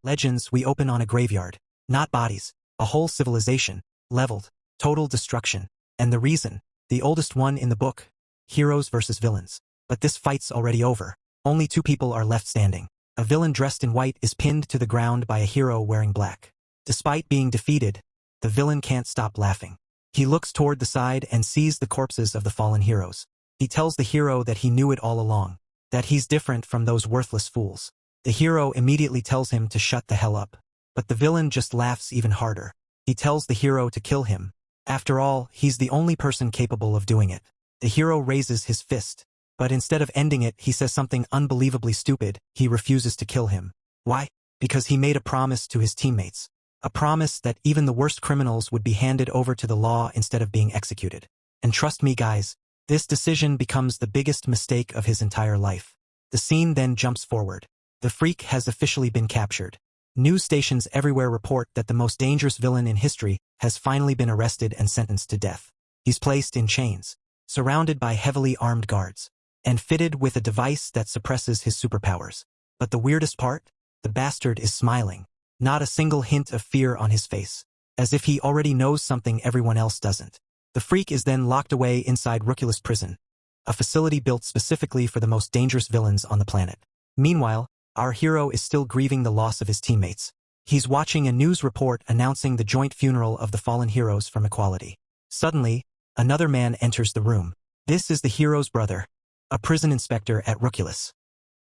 Legends, we open on a graveyard. Not bodies. A whole civilization. Leveled. Total destruction. And the reason? The oldest one in the book. Heroes versus villains. But this fight's already over. Only two people are left standing. A villain dressed in white is pinned to the ground by a hero wearing black. Despite being defeated, the villain can't stop laughing. He looks toward the side and sees the corpses of the fallen heroes. He tells the hero that he knew it all along. That he's different from those worthless fools. The hero immediately tells him to shut the hell up. But the villain just laughs even harder. He tells the hero to kill him. After all, he's the only person capable of doing it. The hero raises his fist. But instead of ending it, he says something unbelievably stupid. He refuses to kill him. Why? Because he made a promise to his teammates. A promise that even the worst criminals would be handed over to the law instead of being executed. And trust me guys, this decision becomes the biggest mistake of his entire life. The scene then jumps forward. The Freak has officially been captured. News stations everywhere report that the most dangerous villain in history has finally been arrested and sentenced to death. He's placed in chains, surrounded by heavily armed guards, and fitted with a device that suppresses his superpowers. But the weirdest part? The bastard is smiling. Not a single hint of fear on his face. As if he already knows something everyone else doesn't. The Freak is then locked away inside Rookulus Prison, a facility built specifically for the most dangerous villains on the planet. Meanwhile, our hero is still grieving the loss of his teammates. He's watching a news report announcing the joint funeral of the fallen heroes from Equality. Suddenly, another man enters the room. This is the hero's brother, a prison inspector at Rookulus.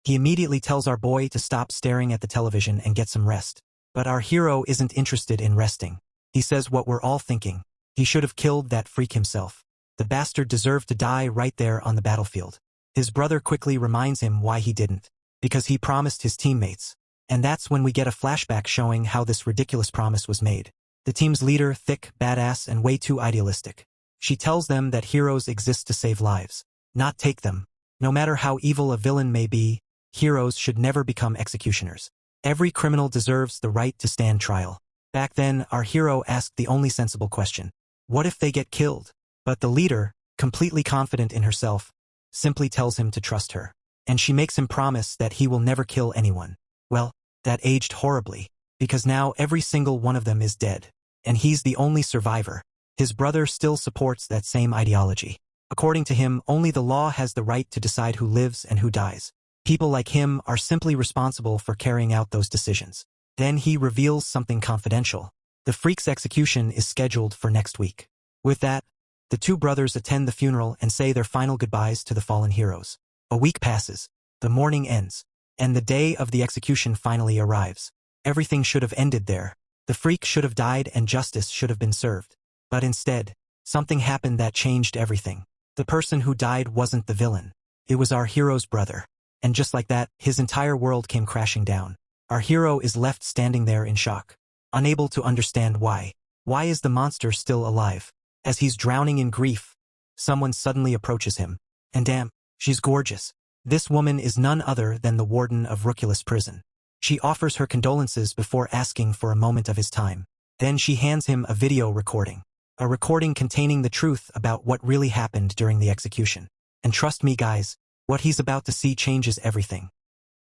He immediately tells our boy to stop staring at the television and get some rest. But our hero isn't interested in resting. He says what we're all thinking. He should have killed that freak himself. The bastard deserved to die right there on the battlefield. His brother quickly reminds him why he didn't. Because he promised his teammates. And that's when we get a flashback showing how this ridiculous promise was made. The team's leader, thick, badass, and way too idealistic. She tells them that heroes exist to save lives, not take them. No matter how evil a villain may be, heroes should never become executioners. Every criminal deserves the right to stand trial. Back then, our hero asked the only sensible question. What if they get killed? But the leader, completely confident in herself, simply tells him to trust her. And she makes him promise that he will never kill anyone. Well, that aged horribly, because now every single one of them is dead. And he's the only survivor. His brother still supports that same ideology. According to him, only the law has the right to decide who lives and who dies. People like him are simply responsible for carrying out those decisions. Then he reveals something confidential. The Freak's execution is scheduled for next week. With that, the two brothers attend the funeral and say their final goodbyes to the fallen heroes. A week passes, the morning ends, and the day of the execution finally arrives. Everything should have ended there. The Freak should have died and justice should have been served. But instead, something happened that changed everything. The person who died wasn't the villain. It was our hero's brother. And just like that, his entire world came crashing down. Our hero is left standing there in shock, unable to understand why. Why is the monster still alive? As he's drowning in grief, someone suddenly approaches him. And damn, she's gorgeous. This woman is none other than the warden of Rookulus Prison. She offers her condolences before asking for a moment of his time. Then she hands him a video recording. A recording containing the truth about what really happened during the execution. And trust me guys, what he's about to see changes everything.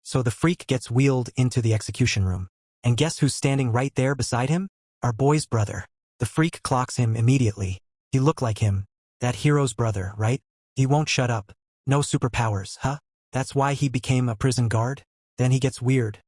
So the Freak gets wheeled into the execution room. And guess who's standing right there beside him? Our boy's brother. The Freak clocks him immediately. He looked like him. That hero's brother, right? He won't shut up. No superpowers, huh? That's why he became a prison guard? Then he gets weird.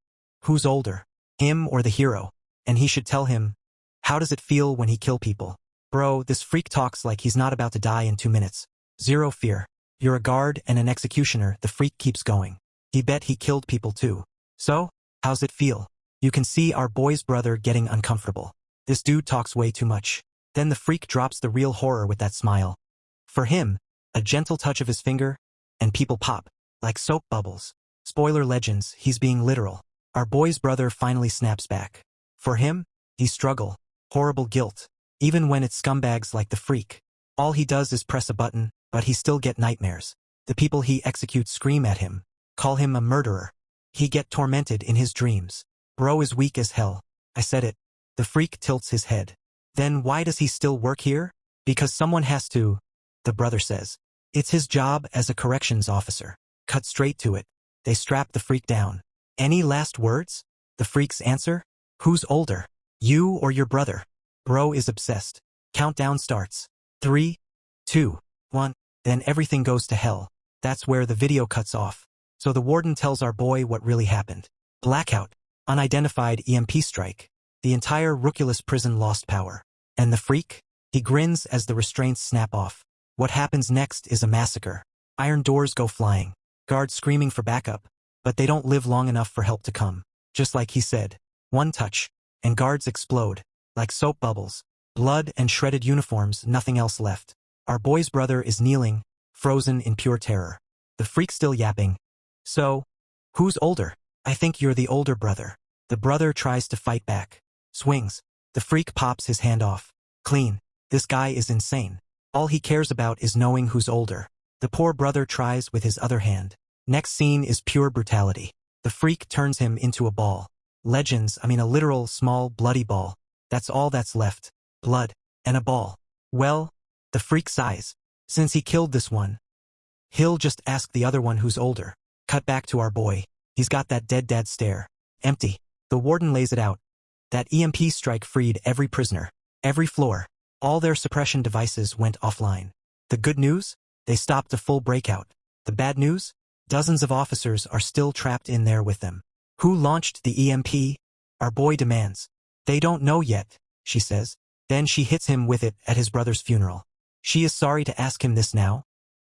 Who's older? Him or the hero? And he should tell him. How does it feel when he kill people? Bro, this Freak talks like he's not about to die in 2 minutes. Zero fear. You're a guard and an executioner, the Freak keeps going. He bet he killed people too. So, how's it feel? You can see our boy's brother getting uncomfortable. This dude talks way too much. Then the Freak drops the real horror with that smile. For him, a gentle touch of his finger, and people pop, like soap bubbles. Spoiler legends, he's being literal. Our boy's brother finally snaps back. For him, he struggle, horrible guilt, even when it's scumbags like the Freak. All he does is press a button, but he still get nightmares. The people he executes scream at him, call him a murderer. He get tormented in his dreams. Bro is weak as hell. I said it. The Freak tilts his head. Then why does he still work here? Because someone has to, the brother says. It's his job as a corrections officer. Cut straight to it. They strap the Freak down. Any last words? The freaks answer, "Who's older? You or your brother?" Bro is obsessed. Countdown starts. 3, 2, 1. Then everything goes to hell. That's where the video cuts off. So the warden tells our boy what really happened. Blackout. Unidentified EMP strike. The entire Rookulus prison lost power. And the freak? He grins as the restraints snap off. What happens next is a massacre. Iron doors go flying. Guards screaming for backup. But they don't live long enough for help to come. Just like he said. One touch. And guards explode. Like soap bubbles. Blood and shredded uniforms, nothing else left. Our boy's brother is kneeling, frozen in pure terror. The freak still yapping. "So, who's older?" "I think you're the older brother." The brother tries to fight back. Swings. The freak pops his hand off. Clean. This guy is insane. All he cares about is knowing who's older. The poor brother tries with his other hand. Next scene is pure brutality. The freak turns him into a ball. A literal small bloody ball. That's all that's left. Blood. And a ball. Well, the freak sighs. Since he killed this one, he'll just ask the other one who's older. Cut back to our boy. He's got that dead dad stare. Empty. The warden lays it out. That EMP strike freed every prisoner. Every floor. All their suppression devices went offline. The good news? They stopped a full breakout. The bad news? Dozens of officers are still trapped in there with them. Who launched the EMP? Our boy demands. They don't know yet, she says. Then she hits him with it at his brother's funeral. She is sorry to ask him this now.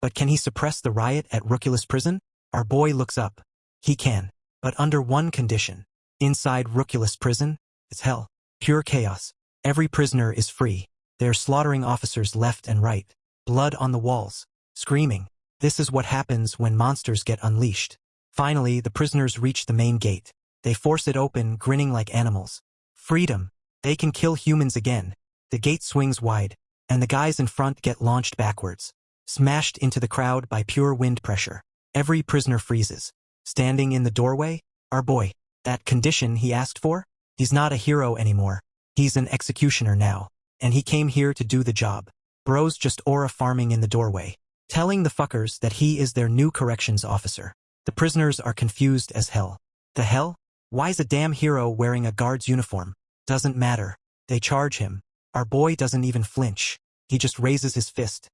But can he suppress the riot at Rookulus prison? Our boy looks up. He can. But under one condition. Inside Rookulus prison, it's hell. Pure chaos. Every prisoner is free. They're slaughtering officers left and right. Blood on the walls. Screaming. This is what happens when monsters get unleashed. Finally, the prisoners reach the main gate. They force it open, grinning like animals. Freedom. They can kill humans again. The gate swings wide, and the guys in front get launched backwards. Smashed into the crowd by pure wind pressure. Every prisoner freezes. Standing in the doorway, our boy. That condition he asked for? He's not a hero anymore. He's an executioner now. And he came here to do the job. Bro's just aura farming in the doorway. Telling the fuckers that he is their new corrections officer. The prisoners are confused as hell. The hell? Why's a damn hero wearing a guard's uniform? Doesn't matter. They charge him. Our boy doesn't even flinch. He just raises his fist.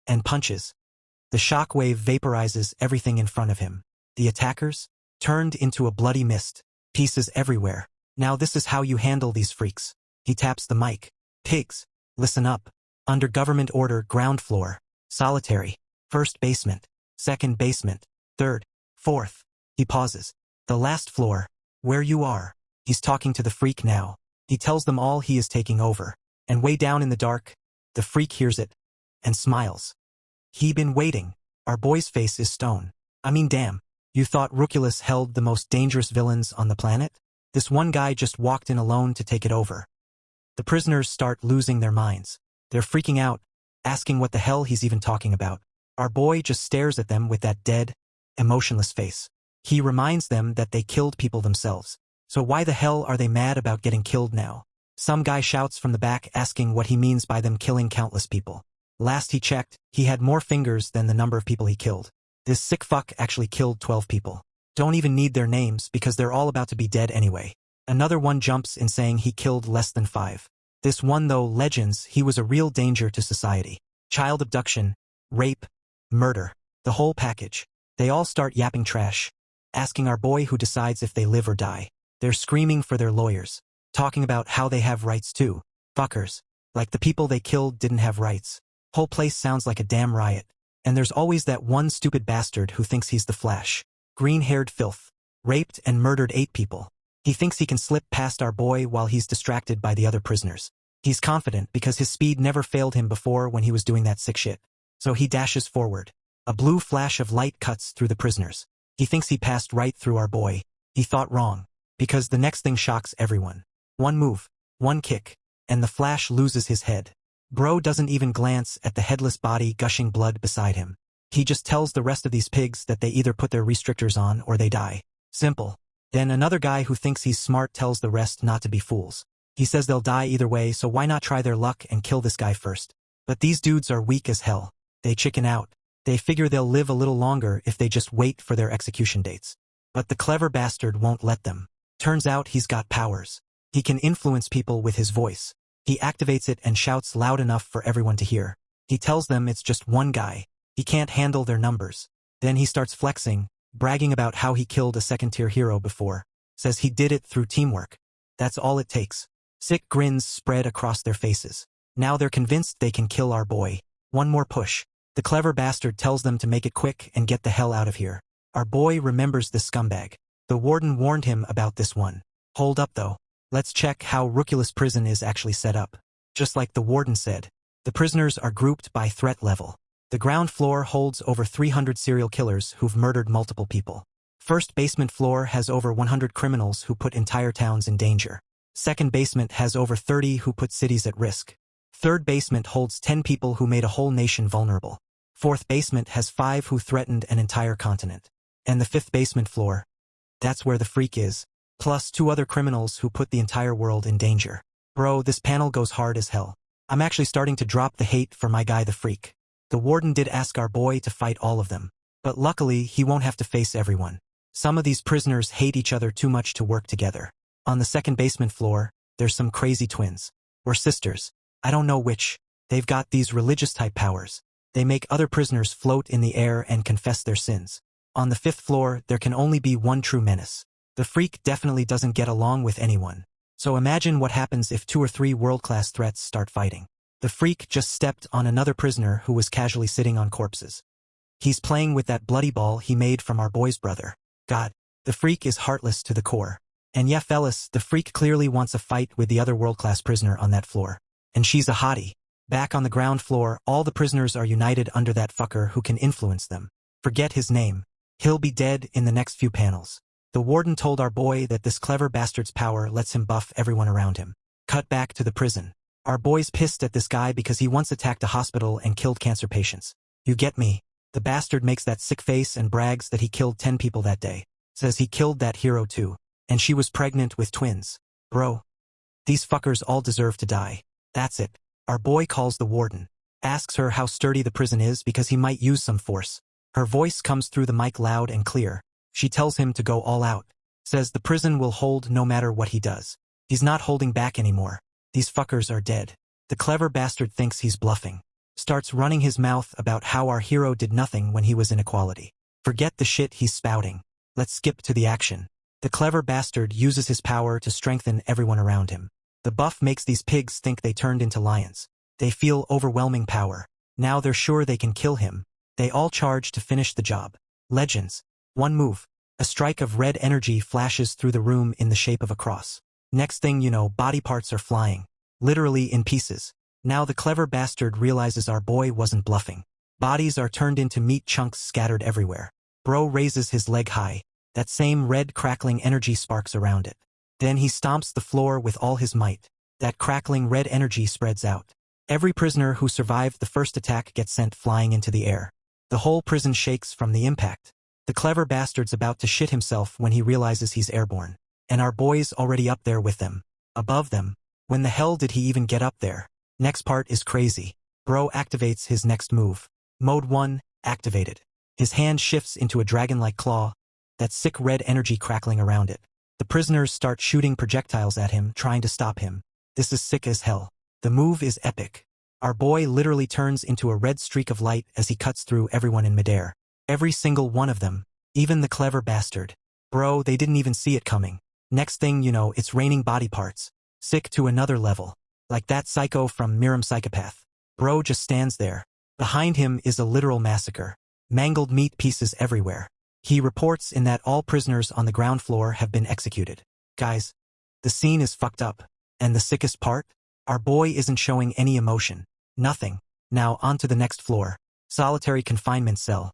And punches. The shockwave vaporizes everything in front of him. The attackers? Turned into a bloody mist. Pieces everywhere. Now this is how you handle these freaks. He taps the mic. Pigs. Listen up. Under government order, ground floor. Solitary. First basement. Second basement. Third. Fourth. He pauses. The last floor. Where you are. He's talking to the freak now. He tells them all he is taking over. And way down in the dark, the freak hears it. And smiles. He been waiting. Our boy's face is stone. Damn. You thought Rookulus held the most dangerous villains on the planet? This one guy just walked in alone to take it over. The prisoners start losing their minds. They're freaking out, asking what the hell he's even talking about. Our boy just stares at them with that dead, emotionless face. He reminds them that they killed people themselves. So why the hell are they mad about getting killed now? Some guy shouts from the back asking what he means by them killing countless people. Last he checked, he had more fingers than the number of people he killed. This sick fuck actually killed 12 people. Don't even need their names because they're all about to be dead anyway. Another one jumps in saying he killed less than 5. This one though, legends, he was a real danger to society. Child abduction, rape, murder, the whole package. They all start yapping trash, asking our boy who decides if they live or die. They're screaming for their lawyers, talking about how they have rights too. Fuckers. Like the people they killed didn't have rights. Whole place sounds like a damn riot. And there's always that one stupid bastard who thinks he's the Flash. Green-haired filth. Raped and murdered 8 people. He thinks he can slip past our boy while he's distracted by the other prisoners. He's confident because his speed never failed him before when he was doing that sick shit. So he dashes forward. A blue flash of light cuts through the prisoners. He thinks he passed right through our boy. He thought wrong. Because the next thing shocks everyone. One move. One kick. And the Flash loses his head. Bro doesn't even glance at the headless body gushing blood beside him. He just tells the rest of these pigs that they either put their restrictors on or they die. Simple. Then another guy who thinks he's smart tells the rest not to be fools. He says they'll die either way, so why not try their luck and kill this guy first? But these dudes are weak as hell. They chicken out. They figure they'll live a little longer if they just wait for their execution dates. But the clever bastard won't let them. Turns out he's got powers. He can influence people with his voice. He activates it and shouts loud enough for everyone to hear. He tells them it's just one guy. He can't handle their numbers. Then he starts flexing, bragging about how he killed a second-tier hero before. Says he did it through teamwork. That's all it takes. Sick grins spread across their faces. Now they're convinced they can kill our boy. One more push. The clever bastard tells them to make it quick and get the hell out of here. Our boy remembers this scumbag. The warden warned him about this one. Hold up though. Let's check how Rookulus prison is actually set up. Just like the warden said, the prisoners are grouped by threat level. The ground floor holds over 300 serial killers who've murdered multiple people. First basement floor has over 100 criminals who put entire towns in danger. Second basement has over 30 who put cities at risk. Third basement holds 10 people who made a whole nation vulnerable. Fourth basement has 5 who threatened an entire continent. And the fifth basement floor, that's where the freak is, plus 2 other criminals who put the entire world in danger. Bro, this panel goes hard as hell. I'm actually starting to drop the hate for my guy the freak. The warden did ask our boy to fight all of them. But luckily, he won't have to face everyone. Some of these prisoners hate each other too much to work together. On the second basement floor, there's some crazy twins. Or sisters. I don't know which. They've got these religious-type powers. They make other prisoners float in the air and confess their sins. On the 5th floor, there can only be one true menace. The freak definitely doesn't get along with anyone. So imagine what happens if 2 or 3 world-class threats start fighting. The freak just stepped on another prisoner who was casually sitting on corpses. He's playing with that bloody ball he made from our boy's brother. God, the freak is heartless to the core. And yeah, fellas, the freak clearly wants a fight with the other world-class prisoner on that floor. And she's a hottie. Back on the ground floor, all the prisoners are united under that fucker who can influence them. Forget his name. He'll be dead in the next few panels. The warden told our boy that this clever bastard's power lets him buff everyone around him. Cut back to the prison. Our boy's pissed at this guy because he once attacked a hospital and killed cancer patients. You get me? The bastard makes that sick face and brags that he killed 10 people that day. Says he killed that hero too. And she was pregnant with twins. Bro. These fuckers all deserve to die. That's it. Our boy calls the warden. Asks her how sturdy the prison is because he might use some force. Her voice comes through the mic loud and clear. She tells him to go all out. Says the prison will hold no matter what he does. He's not holding back anymore. These fuckers are dead. The clever bastard thinks he's bluffing. Starts running his mouth about how our hero did nothing when he was in equality. Forget the shit he's spouting. Let's skip to the action. The clever bastard uses his power to strengthen everyone around him. The buff makes these pigs think they turned into lions. They feel overwhelming power. Now they're sure they can kill him. They all charge to finish the job. Legends. One move. A strike of red energy flashes through the room in the shape of a cross. Next thing you know, body parts are flying. Literally in pieces. Now the clever bastard realizes our boy wasn't bluffing. Bodies are turned into meat chunks scattered everywhere. Bro raises his leg high. That same red crackling energy sparks around it. Then he stomps the floor with all his might. That crackling red energy spreads out. Every prisoner who survived the first attack gets sent flying into the air. The whole prison shakes from the impact. The clever bastard's about to shit himself when he realizes he's airborne. And our boy's already up there with them. Above them. When the hell did he even get up there? Next part is crazy. Bro activates his next move. Mode 1, activated. His hand shifts into a dragon-like claw. That sick red energy crackling around it. The prisoners start shooting projectiles at him, trying to stop him. This is sick as hell. The move is epic. Our boy literally turns into a red streak of light as he cuts through everyone in midair. Every single one of them. Even the clever bastard. Bro, they didn't even see it coming. Next thing you know, it's raining body parts. Sick to another level. Like that psycho from Miram Psychopath. Bro just stands there. Behind him is a literal massacre. Mangled meat pieces everywhere. He reports in that all prisoners on the ground floor have been executed. Guys, the scene is fucked up. And the sickest part? Our boy isn't showing any emotion. Nothing. Now on to the next floor. Solitary confinement cell.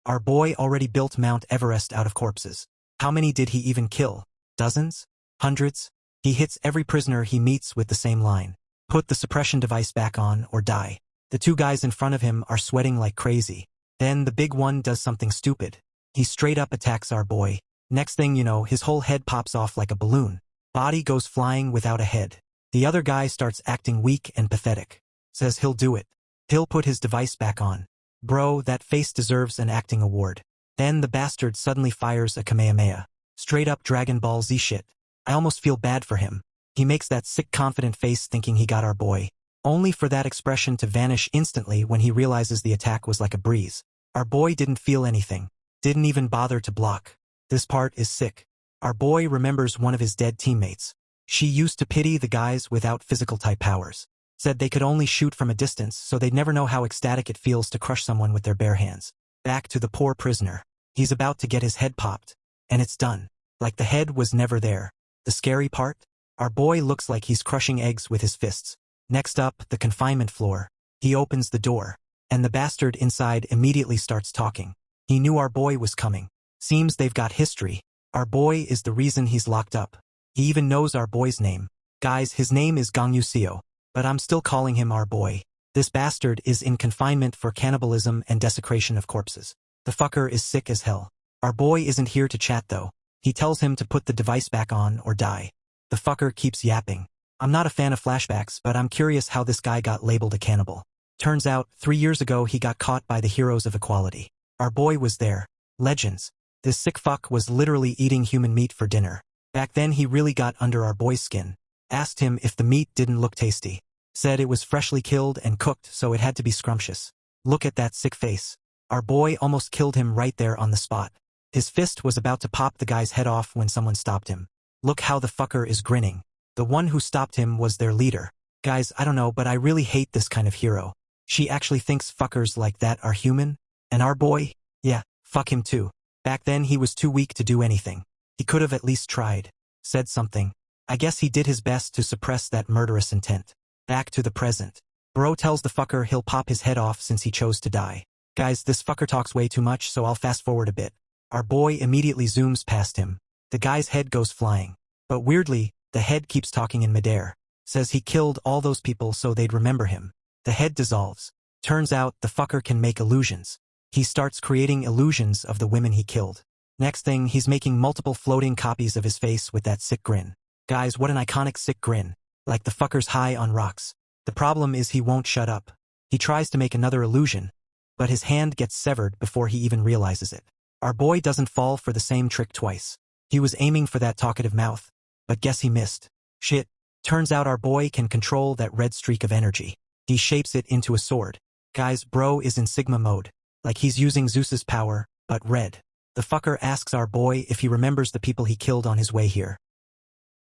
Our boy already built Mount Everest out of corpses. How many did he even kill? Dozens? Hundreds? He hits every prisoner he meets with the same line. Put the suppression device back on or die. The 2 guys in front of him are sweating like crazy. Then the big one does something stupid. He straight up attacks our boy. Next thing you know, his whole head pops off like a balloon. Body goes flying without a head. The other guy starts acting weak and pathetic. Says he'll do it. He'll put his device back on. Bro, that face deserves an acting award. Then the bastard suddenly fires a Kamehameha. Straight up Dragon Ball Z shit. I almost feel bad for him. He makes that sick confident face thinking he got our boy, only for that expression to vanish instantly when he realizes the attack was like a breeze. Our boy didn't feel anything, didn't even bother to block. This part is sick. Our boy remembers one of his dead teammates. She used to pity the guys without physical type powers. Said they could only shoot from a distance so they'd never know how ecstatic it feels to crush someone with their bare hands. Back to the poor prisoner. He's about to get his head popped. And it's done. Like the head was never there. The scary part? Our boy looks like he's crushing eggs with his fists. Next up, the confinement floor. He opens the door. And the bastard inside immediately starts talking. He knew our boy was coming. Seems they've got history. Our boy is the reason he's locked up. He even knows our boy's name. Guys, his name is Gong Yuseo. But I'm still calling him our boy. This bastard is in confinement for cannibalism and desecration of corpses. The fucker is sick as hell. Our boy isn't here to chat though. He tells him to put the device back on or die. The fucker keeps yapping. I'm not a fan of flashbacks, but I'm curious how this guy got labeled a cannibal. Turns out, 3 years ago he got caught by the heroes of equality. Our boy was there. Legends. This sick fuck was literally eating human meat for dinner. Back then he really got under our boy's skin. Asked him if the meat didn't look tasty. Said it was freshly killed and cooked so it had to be scrumptious. Look at that sick face. Our boy almost killed him right there on the spot. His fist was about to pop the guy's head off when someone stopped him. Look how the fucker is grinning. The one who stopped him was their leader. Guys, I don't know, but I really hate this kind of hero. She actually thinks fuckers like that are human? And our boy? Yeah, fuck him too. Back then he was too weak to do anything. He could have at least tried. Said something. I guess he did his best to suppress that murderous intent. Back to the present. Bro tells the fucker he'll pop his head off since he chose to die. Guys, this fucker talks way too much, so I'll fast forward a bit. Our boy immediately zooms past him. The guy's head goes flying. But weirdly, the head keeps talking in midair. Says he killed all those people so they'd remember him. The head dissolves. Turns out the fucker can make illusions. He starts creating illusions of the women he killed. Next thing, he's making multiple floating copies of his face with that sick grin. Guys, what an iconic sick grin. Like the fucker's high on rocks. The problem is he won't shut up. He tries to make another illusion, but his hand gets severed before he even realizes it. Our boy doesn't fall for the same trick twice. He was aiming for that talkative mouth, but guess he missed. Shit. Turns out our boy can control that red streak of energy. He shapes it into a sword. Guys, bro is in Sigma mode. Like he's using Zeus's power, but red. The fucker asks our boy if he remembers the people he killed on his way here.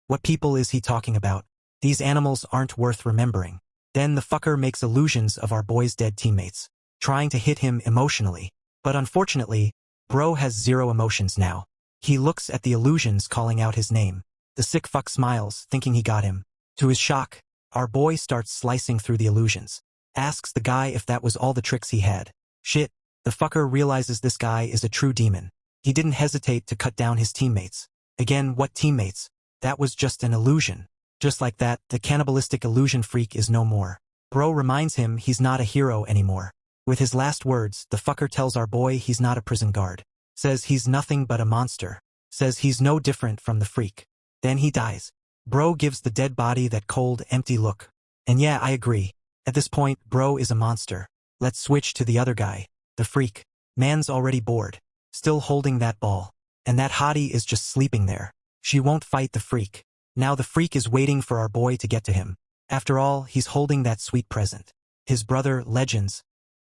What people is he talking about? These animals aren't worth remembering. Then the fucker makes illusions of our boy's dead teammates, trying to hit him emotionally. But unfortunately, bro has zero emotions now. He looks at the illusions calling out his name. The sick fuck smiles, thinking he got him. To his shock, our boy starts slicing through the illusions. Asks the guy if that was all the tricks he had. Shit, the fucker realizes this guy is a true demon. He didn't hesitate to cut down his teammates. Again, what teammates? That was just an illusion. Just like that, the cannibalistic illusion freak is no more. Bro reminds him he's not a hero anymore. With his last words, the fucker tells our boy he's not a prison guard. Says he's nothing but a monster. Says he's no different from the freak. Then he dies. Bro gives the dead body that cold, empty look. And yeah, I agree. At this point, bro is a monster. Let's switch to the other guy. The freak. Man's already bored. Still holding that ball. And that hottie is just sleeping there. She won't fight the freak. Now the freak is waiting for our boy to get to him. After all, he's holding that sweet present. His brother, Legends.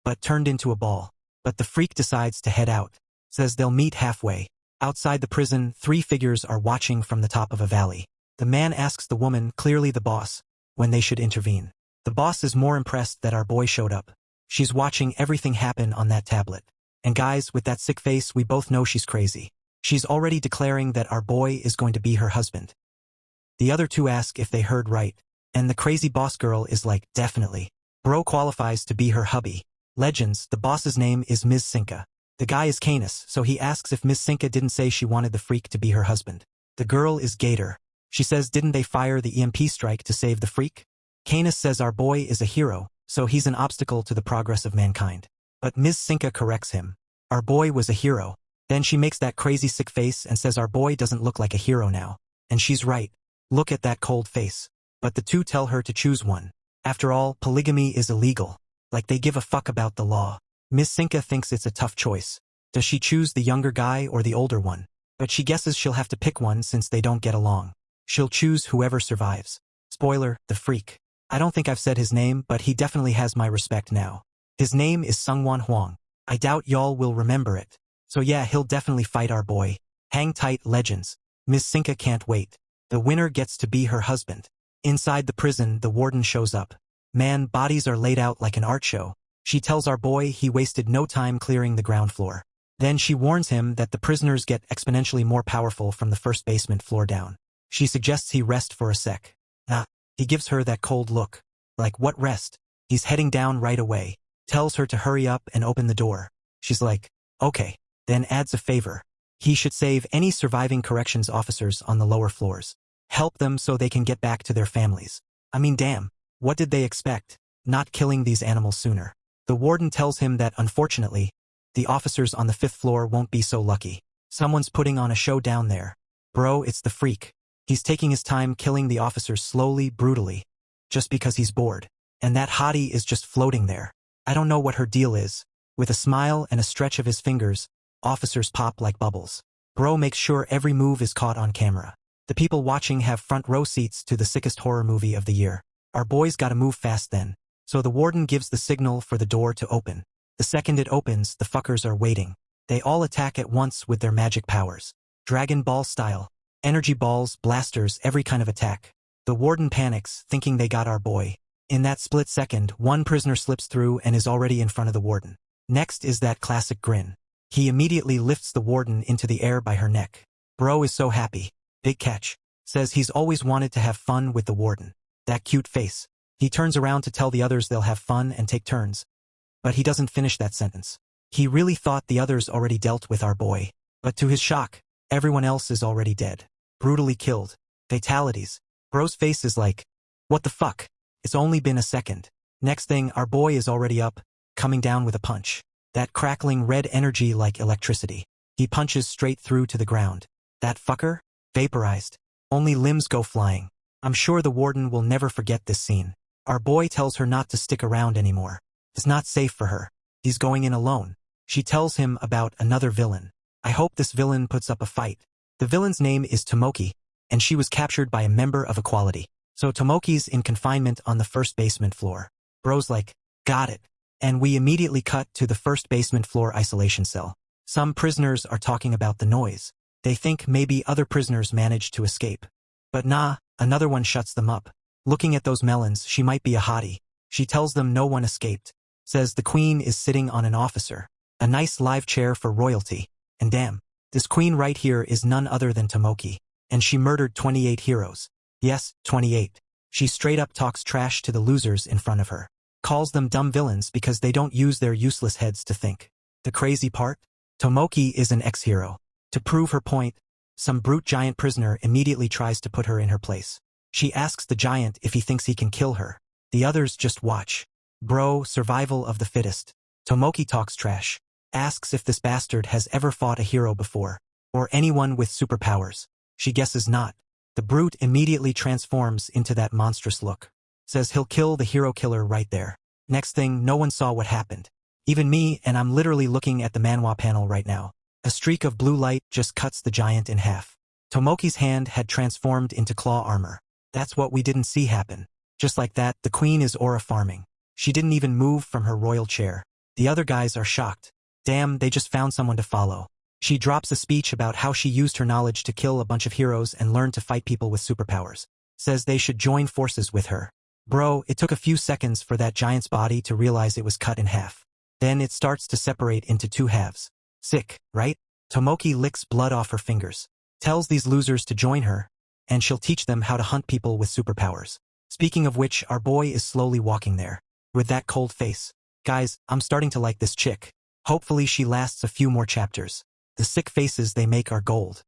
But turned into a ball. But the freak decides to head out. Says they'll meet halfway. Outside the prison, 3 figures are watching from the top of a valley. The man asks the woman, clearly the boss, when they should intervene. The boss is more impressed that our boy showed up. She's watching everything happen on that tablet. And guys, with that sick face, we both know she's crazy. She's already declaring that our boy is going to be her husband. The other 2 ask if they heard right. And the crazy boss girl is like, definitely. Bro qualifies to be her hubby. Legends, the boss's name is Ms. Sinka. The guy is Canis, so he asks if Ms. Sinka didn't say she wanted the freak to be her husband. The girl is Gator. She says didn't they fire the EMP strike to save the freak? Canis says our boy is a hero, so he's an obstacle to the progress of mankind. But Ms. Sinka corrects him. Our boy was a hero. Then she makes that crazy sick face and says our boy doesn't look like a hero now. And she's right. Look at that cold face. But the 2 tell her to choose one. After all, polygamy is illegal. Like they give a fuck about the law. Ms. Sinka thinks it's a tough choice. Does she choose the younger guy or the older one? But she guesses she'll have to pick one since they don't get along. She'll choose whoever survives. Spoiler, the freak. I don't think I've said his name, but he definitely has my respect now. His name is Seungwon Hwang. I doubt y'all will remember it. So yeah, he'll definitely fight our boy. Hang tight, legends. Ms. Sinka can't wait. The winner gets to be her husband. Inside the prison, the warden shows up. Man, bodies are laid out like an art show. She tells our boy he wasted no time clearing the ground floor. Then she warns him that the prisoners get exponentially more powerful from the first basement floor down. She suggests he rest for a sec. He gives her that cold look. Like, what rest? He's heading down right away. Tells her to hurry up and open the door. She's like, okay. Then adds a favor. He should save any surviving corrections officers on the lower floors. Help them so they can get back to their families. I mean, damn. What did they expect? Not killing these animals sooner. The warden tells him that, unfortunately, the officers on the 5th floor won't be so lucky. Someone's putting on a show down there. Bro, it's the freak. He's taking his time killing the officers slowly, brutally, just because he's bored. And that hottie is just floating there. I don't know what her deal is. With a smile and a stretch of his fingers, officers pop like bubbles. Bro makes sure every move is caught on camera. The people watching have front row seats to the sickest horror movie of the year. Our boy's gotta move fast then. So the warden gives the signal for the door to open. The second it opens, the fuckers are waiting. They all attack at once with their magic powers. Dragon Ball style. Energy balls, blasters, every kind of attack. The warden panics, thinking they got our boy. In that split second, one prisoner slips through and is already in front of the warden. Next is that classic grin. He immediately lifts the warden into the air by her neck. Bro is so happy. Big catch. Says he's always wanted to have fun with the warden. That cute face. He turns around to tell the others they'll have fun and take turns. But he doesn't finish that sentence. He really thought the others already dealt with our boy. But to his shock, everyone else is already dead. Brutally killed. Fatalities. Bro's face is like, what the fuck? It's only been a second. Next thing, our boy is already up, coming down with a punch. That crackling red energy like electricity. He punches straight through to the ground. That fucker? Vaporized. Only limbs go flying. I'm sure the warden will never forget this scene. Our boy tells her not to stick around anymore. It's not safe for her. He's going in alone. She tells him about another villain. I hope this villain puts up a fight. The villain's name is Tomoki, and she was captured by a member of Equality. So Tomoki's in confinement on the first basement floor. Bro's like, got it. And we immediately cut to the first basement floor isolation cell. Some prisoners are talking about the noise. They think maybe other prisoners managed to escape. But nah, another one shuts them up. Looking at those melons, she might be a hottie. She tells them no one escaped. Says the queen is sitting on an officer. A nice live chair for royalty. And damn, this queen right here is none other than Tomoki. And she murdered 28 heroes. Yes, 28. She straight up talks trash to the losers in front of her. Calls them dumb villains because they don't use their useless heads to think. The crazy part? Tomoki is an ex-hero. To prove her point, some brute giant prisoner immediately tries to put her in her place. She asks the giant if he thinks he can kill her. The others just watch. Bro, survival of the fittest. Tomoki talks trash. Asks if this bastard has ever fought a hero before, or anyone with superpowers. She guesses not. The brute immediately transforms into that monstrous look. Says he'll kill the hero killer right there. Next thing, no one saw what happened. Even me, and I'm literally looking at the manhwa panel right now. A streak of blue light just cuts the giant in half. Tomoki's hand had transformed into claw armor. That's what we didn't see happen. Just like that, the queen is aura farming. She didn't even move from her royal chair. The other guys are shocked. Damn, they just found someone to follow. She drops a speech about how she used her knowledge to kill a bunch of heroes and learn to fight people with superpowers. Says they should join forces with her. Bro, it took a few seconds for that giant's body to realize it was cut in half. Then it starts to separate into two halves. Sick, right? Tomoki licks blood off her fingers. Tells these losers to join her, and she'll teach them how to hunt people with superpowers. Speaking of which, our boy is slowly walking there. With that cold face. Guys, I'm starting to like this chick. Hopefully she lasts a few more chapters. The sick faces they make are gold.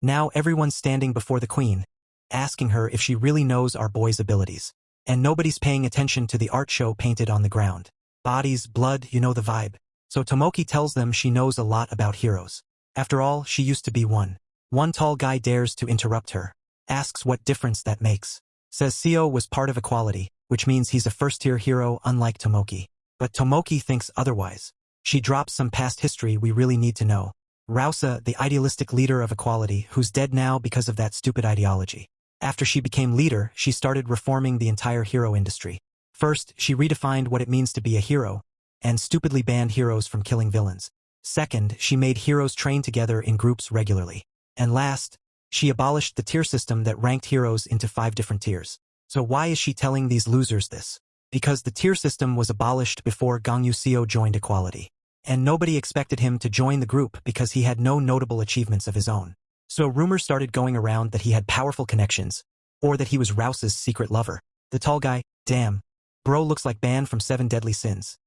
Now everyone's standing before the queen, asking her if she really knows our boy's abilities. And nobody's paying attention to the art show painted on the ground. Bodies, blood, you know the vibe. So Tomoki tells them she knows a lot about heroes. After all, she used to be one. One tall guy dares to interrupt her. Asks what difference that makes. Says Seo was part of Equality, which means he's a first-tier hero unlike Tomoki. But Tomoki thinks otherwise. She drops some past history we really need to know. Rausa, the idealistic leader of Equality, who's dead now because of that stupid ideology. After she became leader, she started reforming the entire hero industry. First, she redefined what it means to be a hero, and stupidly banned heroes from killing villains. Second, she made heroes train together in groups regularly. And last, she abolished the tier system that ranked heroes into 5 different tiers. So why is she telling these losers this? Because the tier system was abolished before Gong Yuxiu joined Equality. And nobody expected him to join the group because he had no notable achievements of his own. So rumors started going around that he had powerful connections, or that he was Rouse's secret lover. The tall guy, damn, bro looks like Ban from 7 Deadly Sins.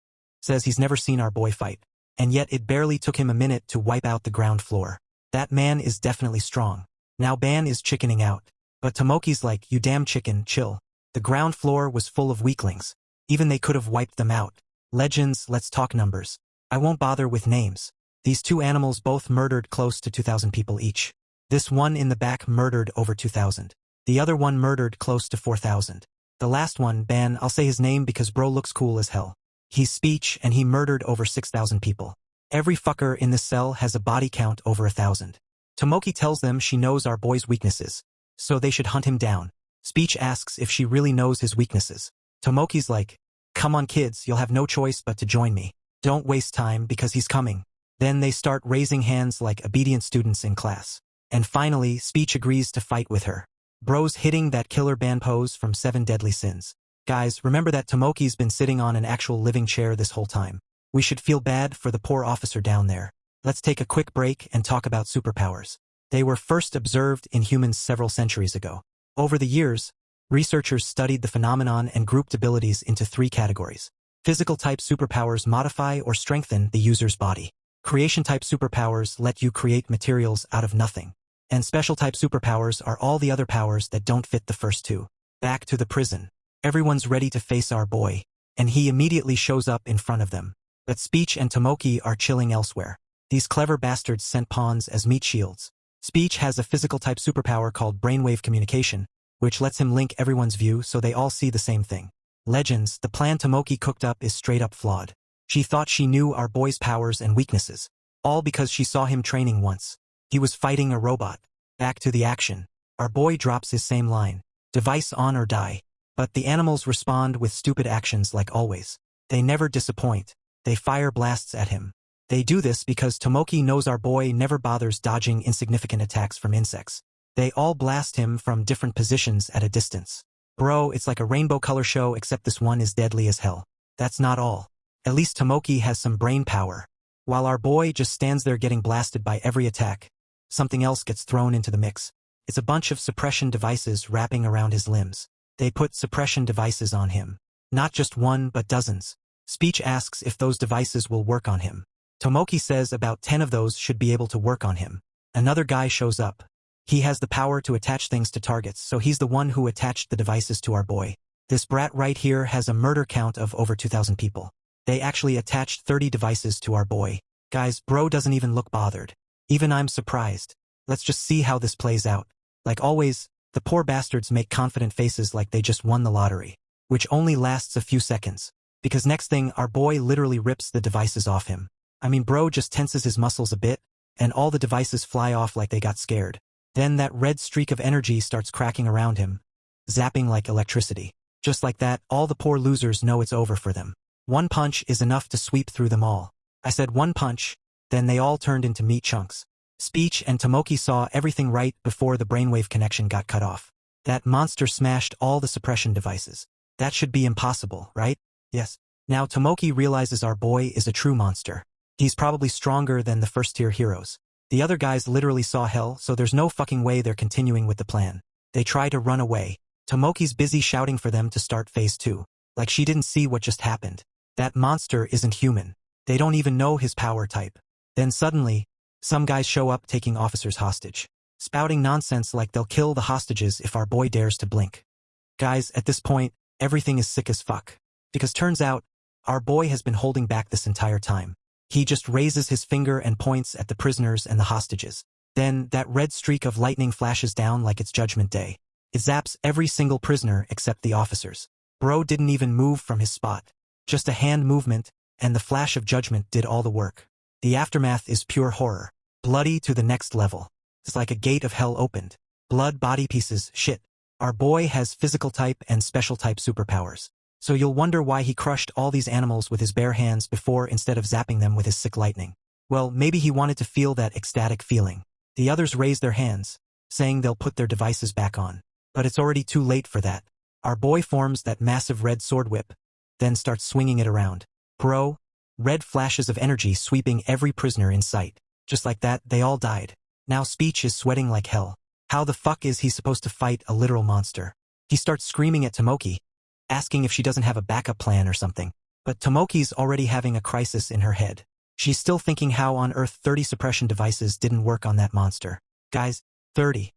Says he's never seen our boy fight. And yet it barely took him a minute to wipe out the ground floor. That man is definitely strong. Now Ban is chickening out. But Tomoki's like, you damn chicken, chill. The ground floor was full of weaklings. Even they could have wiped them out. Legends, let's talk numbers. I won't bother with names. These 2 animals both murdered close to 2,000 people each. This one in the back murdered over 2,000. The other one murdered close to 4,000. The last one, Ban, I'll say his name because bro looks cool as hell. He's Speech and he murdered over 6,000 people. Every fucker in this cell has a body count over 1,000. Tomoki tells them she knows our boy's weaknesses, so they should hunt him down. Speech asks if she really knows his weaknesses. Tomoki's like, come on kids, you'll have no choice but to join me. Don't waste time because he's coming. Then they start raising hands like obedient students in class. And finally, Speech agrees to fight with her. Bro's hitting that killer Ban pose from 7 Deadly Sins. Guys, remember that Tomoki's been sitting on an actual living chair this whole time. We should feel bad for the poor officer down there. Let's take a quick break and talk about superpowers. They were first observed in humans several centuries ago. Over the years, researchers studied the phenomenon and grouped abilities into 3 categories. Physical-type superpowers modify or strengthen the user's body. Creation-type superpowers let you create materials out of nothing. And special-type superpowers are all the other powers that don't fit the first 2. Back to the prison. Everyone's ready to face our boy, and he immediately shows up in front of them. But Speech and Tomoki are chilling elsewhere. These clever bastards sent pawns as meat shields. Speech has a physical-type superpower called brainwave communication, which lets him link everyone's view so they all see the same thing. Legends, the plan Tomoki cooked up is straight-up flawed. She thought she knew our boy's powers and weaknesses, all because she saw him training once. He was fighting a robot. Back to the action. Our boy drops his same line. Device on or die. But the animals respond with stupid actions like always. They never disappoint. They fire blasts at him. They do this because Tomoki knows our boy never bothers dodging insignificant attacks from insects. They all blast him from different positions at a distance. Bro, it's like a rainbow color show except this one is deadly as hell. That's not all. At least Tomoki has some brain power. While our boy just stands there getting blasted by every attack, something else gets thrown into the mix. It's a bunch of suppression devices wrapping around his limbs. They put suppression devices on him. Not just one, but dozens. Speech asks if those devices will work on him. Tomoki says about 10 of those should be able to work on him. Another guy shows up. He has the power to attach things to targets, so he's the one who attached the devices to our boy. This brat right here has a murder count of over 2,000 people. They actually attached 30 devices to our boy. Guys, bro doesn't even look bothered. Even I'm surprised. Let's just see how this plays out. Like always, the poor bastards make confident faces like they just won the lottery, which only lasts a few seconds. Because next thing, our boy literally rips the devices off him. I mean, bro just tenses his muscles a bit, and all the devices fly off like they got scared. Then that red streak of energy starts cracking around him, zapping like electricity. Just like that, all the poor losers know it's over for them. One punch is enough to sweep through them all. I said one punch, then they all turned into meat chunks. Speech and Tomoki saw everything right before the brainwave connection got cut off. That monster smashed all the suppression devices. That should be impossible, right? Yes. Now Tomoki realizes our boy is a true monster. He's probably stronger than the first-tier heroes. The other guys literally saw hell, so there's no fucking way they're continuing with the plan. They try to run away. Tomoki's busy shouting for them to start phase 2. Like she didn't see what just happened. That monster isn't human. They don't even know his power type. Then suddenly, some guys show up taking officers hostage, spouting nonsense like they'll kill the hostages if our boy dares to blink. Guys, at this point, everything is sick as fuck. Because turns out, our boy has been holding back this entire time. He just raises his finger and points at the prisoners and the hostages. Then, that red streak of lightning flashes down like it's Judgment Day. It zaps every single prisoner except the officers. Bro didn't even move from his spot. Just a hand movement, and the flash of judgment did all the work. The aftermath is pure horror. Bloody to the next level. It's like a gate of hell opened. Blood, body pieces, shit. Our boy has physical type and special type superpowers. So you'll wonder why he crushed all these animals with his bare hands before instead of zapping them with his sick lightning. Well, maybe he wanted to feel that ecstatic feeling. The others raise their hands, saying they'll put their devices back on. But it's already too late for that. Our boy forms that massive red sword whip, then starts swinging it around. Bro, red flashes of energy sweeping every prisoner in sight. Just like that, they all died. Now Speech is sweating like hell. How the fuck is he supposed to fight a literal monster? He starts screaming at Tomoki, asking if she doesn't have a backup plan or something. But Tomoki's already having a crisis in her head. She's still thinking how on earth 30 suppression devices didn't work on that monster. Guys, 30.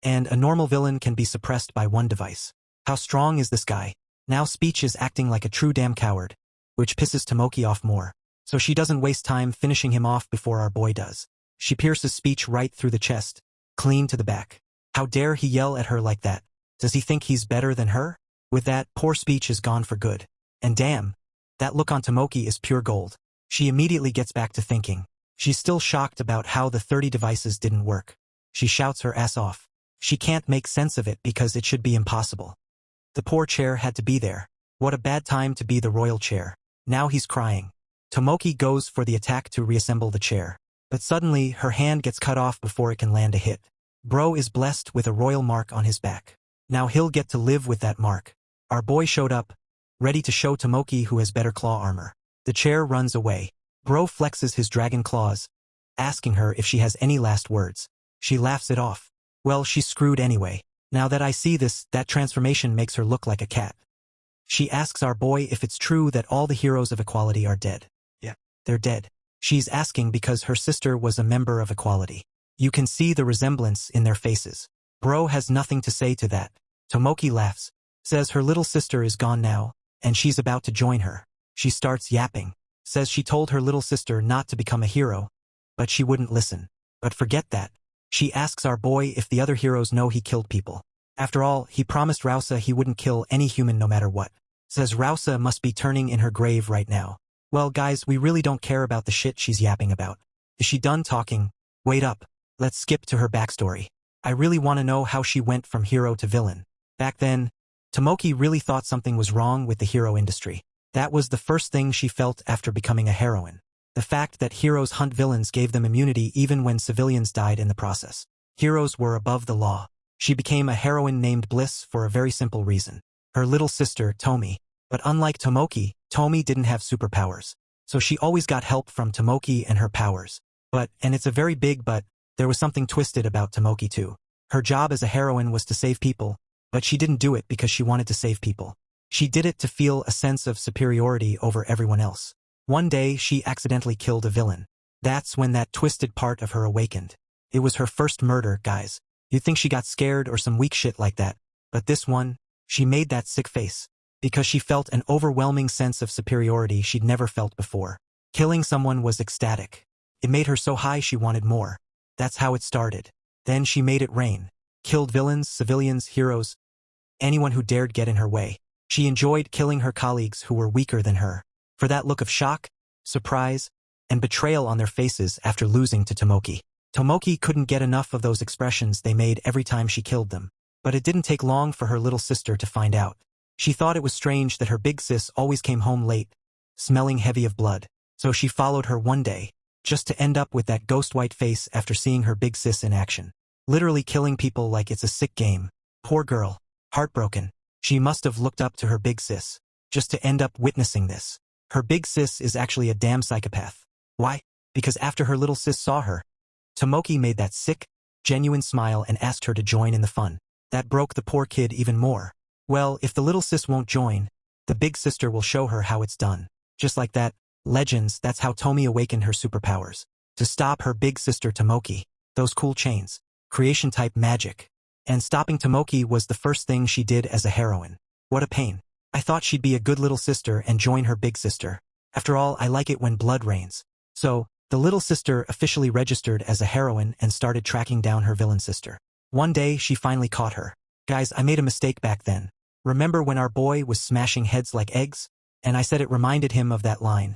And a normal villain can be suppressed by one device. How strong is this guy? Now Speech is acting like a true damn coward, which pisses Tomoki off more. So she doesn't waste time finishing him off before our boy does. She pierces Speech right through the chest, clean to the back. How dare he yell at her like that? Does he think he's better than her? With that, poor Speech is gone for good. And damn, that look on Tomoki is pure gold. She immediately gets back to thinking. She's still shocked about how the 30 devices didn't work. She shouts her ass off. She can't make sense of it because it should be impossible. The poor chair had to be there. What a bad time to be the royal chair. Now he's crying. Tomoki goes for the attack to reassemble the chair. But suddenly, her hand gets cut off before it can land a hit. Bro is blessed with a royal mark on his back. Now he'll get to live with that mark. Our boy showed up, ready to show Tomoki who has better claw armor. The chair runs away. Bro flexes his dragon claws, asking her if she has any last words. She laughs it off. Well, she's screwed anyway. Now that I see this, that transformation makes her look like a cat. She asks our boy if it's true that all the heroes of Equality are dead. Yeah, they're dead. She's asking because her sister was a member of Equality. You can see the resemblance in their faces. Bro has nothing to say to that. Tomoki laughs, says her little sister is gone now, and she's about to join her. She starts yapping, says she told her little sister not to become a hero, but she wouldn't listen. But forget that. She asks our boy if the other heroes know he killed people. After all, he promised Rausa he wouldn't kill any human no matter what. Says Rausa must be turning in her grave right now. Well guys, we really don't care about the shit she's yapping about. Is she done talking? Wait up. Let's skip to her backstory. I really want to know how she went from hero to villain. Back then, Tomoki really thought something was wrong with the hero industry. That was the first thing she felt after becoming a heroine. The fact that heroes hunt villains gave them immunity even when civilians died in the process. Heroes were above the law. She became a heroine named Bliss for a very simple reason. Her little sister, Tomi. But unlike Tomoki, Tomi didn't have superpowers. So she always got help from Tomoki and her powers. But, and it's a very big but, there was something twisted about Tomoki too. Her job as a heroine was to save people, but she didn't do it because she wanted to save people. She did it to feel a sense of superiority over everyone else. One day, she accidentally killed a villain. That's when that twisted part of her awakened. It was her first murder, guys. You'd think she got scared or some weak shit like that. But this one, she made that sick face. Because she felt an overwhelming sense of superiority she'd never felt before. Killing someone was ecstatic. It made her so high she wanted more. That's how it started. Then she made it rain. Killed villains, civilians, heroes, anyone who dared get in her way. She enjoyed killing her colleagues who were weaker than her. For that look of shock, surprise, and betrayal on their faces after losing to Tomoki. Tomoki couldn't get enough of those expressions they made every time she killed them. But it didn't take long for her little sister to find out. She thought it was strange that her big sis always came home late, smelling heavy of blood. So she followed her one day, just to end up with that ghost white face after seeing her big sis in action. Literally killing people like it's a sick game. Poor girl. Heartbroken. She must have looked up to her big sis, just to end up witnessing this. Her big sis is actually a damn psychopath. Why? Because after her little sis saw her, Tomoki made that sick, genuine smile and asked her to join in the fun. That broke the poor kid even more. Well, if the little sis won't join, the big sister will show her how it's done. Just like that, legends, that's how Tomi awakened her superpowers. To stop her big sister Tomoki. Those cool chains. Creation type magic. And stopping Tomoki was the first thing she did as a heroine. What a pain. I thought she'd be a good little sister and join her big sister. After all, I like it when blood rains. So, the little sister officially registered as a heroine and started tracking down her villain sister. One day, she finally caught her. Guys, I made a mistake back then. Remember when our boy was smashing heads like eggs? And I said it reminded him of that line.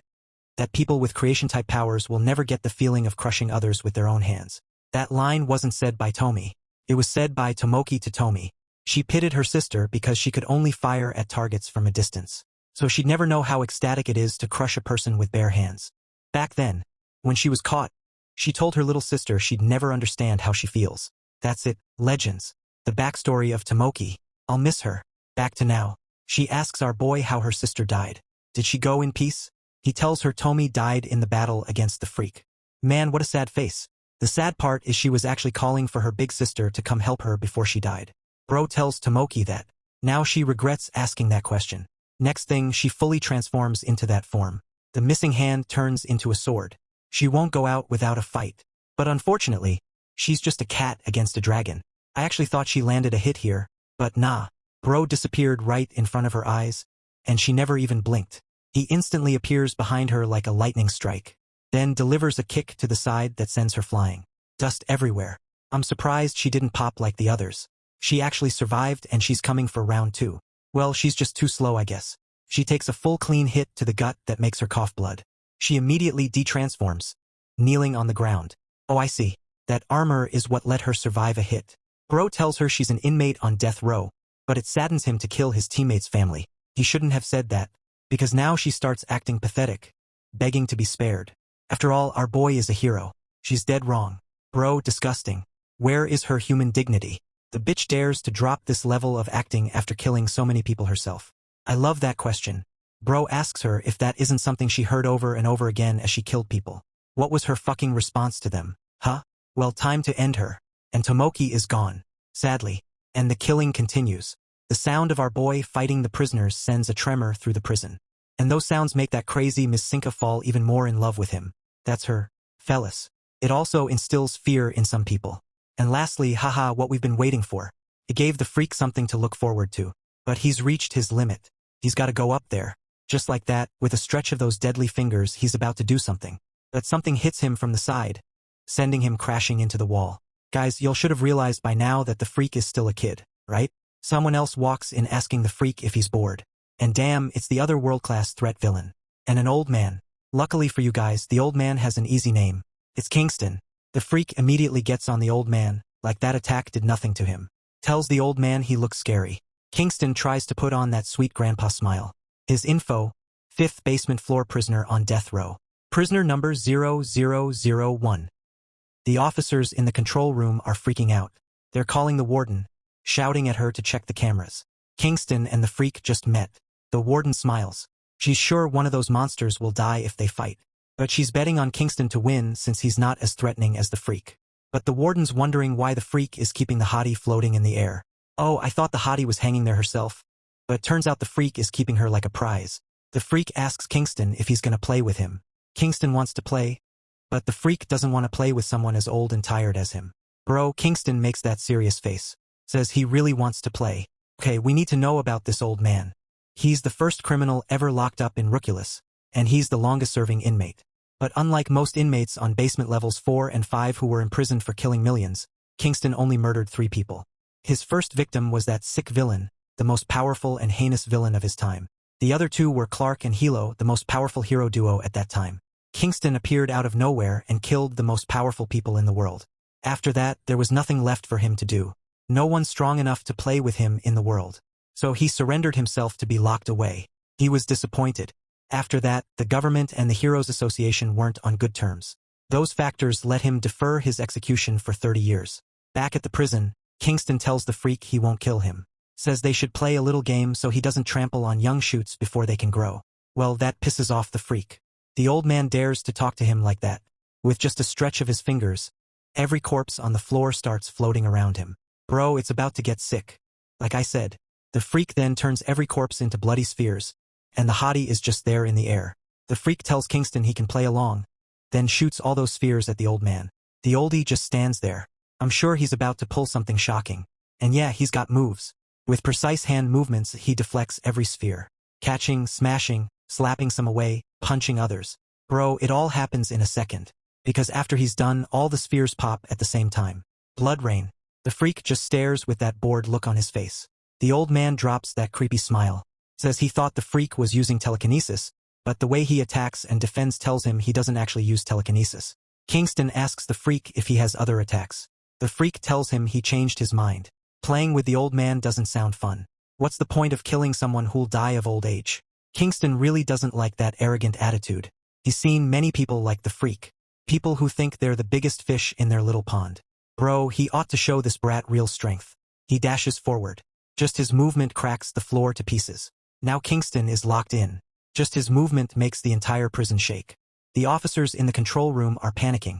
That people with creation-type powers will never get the feeling of crushing others with their own hands. That line wasn't said by Tomi. It was said by Tomoki to Tomi. She pitted her sister because she could only fire at targets from a distance. So she'd never know how ecstatic it is to crush a person with bare hands. Back then, when she was caught, she told her little sister she'd never understand how she feels. That's it, legends. The backstory of Tomoki. I'll miss her. Back to now. She asks our boy how her sister died. Did she go in peace? He tells her Tomi died in the battle against the freak. Man, what a sad face. The sad part is she was actually calling for her big sister to come help her before she died. Bro tells Tomoki that. Now she regrets asking that question. Next thing, she fully transforms into that form. The missing hand turns into a sword. She won't go out without a fight. But unfortunately, she's just a cat against a dragon. I actually thought she landed a hit here, but nah. Bro disappeared right in front of her eyes, and she never even blinked. He instantly appears behind her like a lightning strike, then delivers a kick to the side that sends her flying. Dust everywhere. I'm surprised she didn't pop like the others. She actually survived and she's coming for round 2. Well, she's just too slow, I guess. She takes a full clean hit to the gut that makes her cough blood. She immediately detransforms, kneeling on the ground. Oh, I see. That armor is what let her survive a hit. Bro tells her she's an inmate on death row, but it saddens him to kill his teammate's family. He shouldn't have said that, because now she starts acting pathetic, begging to be spared. After all, our boy is a hero. She's dead wrong. Bro, disgusting. Where is her human dignity? The bitch dares to drop this level of acting after killing so many people herself. I love that question. Bro asks her if that isn't something she heard over and over again as she killed people. What was her fucking response to them? Huh? Well, time to end her. And Tomoki is gone. Sadly. And the killing continues. The sound of our boy fighting the prisoners sends a tremor through the prison. And those sounds make that crazy Miss Sinka fall even more in love with him. That's her. Fellas. It also instills fear in some people. And lastly, haha, what we've been waiting for. It gave the freak something to look forward to. But he's reached his limit. He's got to go up there. Just like that, with a stretch of those deadly fingers, he's about to do something. But something hits him from the side, sending him crashing into the wall. Guys, you should have realized by now that the freak is still a kid, right? Someone else walks in asking the freak if he's bored. And damn, it's the other world-class threat villain. And an old man. Luckily for you guys, the old man has an easy name. It's Kingston. The freak immediately gets on the old man, like that attack did nothing to him. Tells the old man he looks scary. Kingston tries to put on that sweet grandpa smile. His info: 5th basement floor prisoner on death row. Prisoner number 0001. The officers in the control room are freaking out. They're calling the warden, shouting at her to check the cameras. Kingston and the freak just met. The warden smiles. She's sure one of those monsters will die if they fight. But she's betting on Kingston to win since he's not as threatening as the freak. But the warden's wondering why the freak is keeping the hottie floating in the air. Oh, I thought the hottie was hanging there herself. But it turns out the freak is keeping her like a prize. The freak asks Kingston if he's gonna play with him. Kingston wants to play, but the freak doesn't want to play with someone as old and tired as him. Bro, Kingston makes that serious face. Says he really wants to play. Okay, we need to know about this old man. He's the first criminal ever locked up in Ruculus, and he's the longest-serving inmate. But unlike most inmates on basement levels 4 and 5 who were imprisoned for killing millions, Kingston only murdered 3 people. His first victim was that sick villain, the most powerful and heinous villain of his time. The other 2 were Clark and Hilo, the most powerful hero duo at that time. Kingston appeared out of nowhere and killed the most powerful people in the world. After that, there was nothing left for him to do. No one strong enough to play with him in the world. So he surrendered himself to be locked away. He was disappointed. After that, the government and the Heroes Association weren't on good terms. Those factors let him defer his execution for 30 years. Back at the prison, Kingston tells the freak he won't kill him. Says they should play a little game so he doesn't trample on young shoots before they can grow. Well, that pisses off the freak. The old man dares to talk to him like that. With just a stretch of his fingers, every corpse on the floor starts floating around him. Bro, it's about to get sick. Like I said, the freak then turns every corpse into bloody spheres, and the hottie is just there in the air. The freak tells Kingston he can play along, then shoots all those spheres at the old man. The oldie just stands there. I'm sure he's about to pull something shocking. And yeah, he's got moves. With precise hand movements, he deflects every sphere. Catching, smashing, slapping some away, punching others. Bro, it all happens in a second. Because after he's done, all the spheres pop at the same time. Blood rain. The freak just stares with that bored look on his face. The old man drops that creepy smile. Says he thought the freak was using telekinesis, but the way he attacks and defends tells him he doesn't actually use telekinesis. Kingston asks the freak if he has other attacks. The freak tells him he changed his mind. Playing with the old man doesn't sound fun. What's the point of killing someone who'll die of old age? Kingston really doesn't like that arrogant attitude. He's seen many people like the Freak. People who think they're the biggest fish in their little pond. Bro, he ought to show this brat real strength. He dashes forward. Just his movement cracks the floor to pieces. Now Kingston is locked in. Just his movement makes the entire prison shake. The officers in the control room are panicking,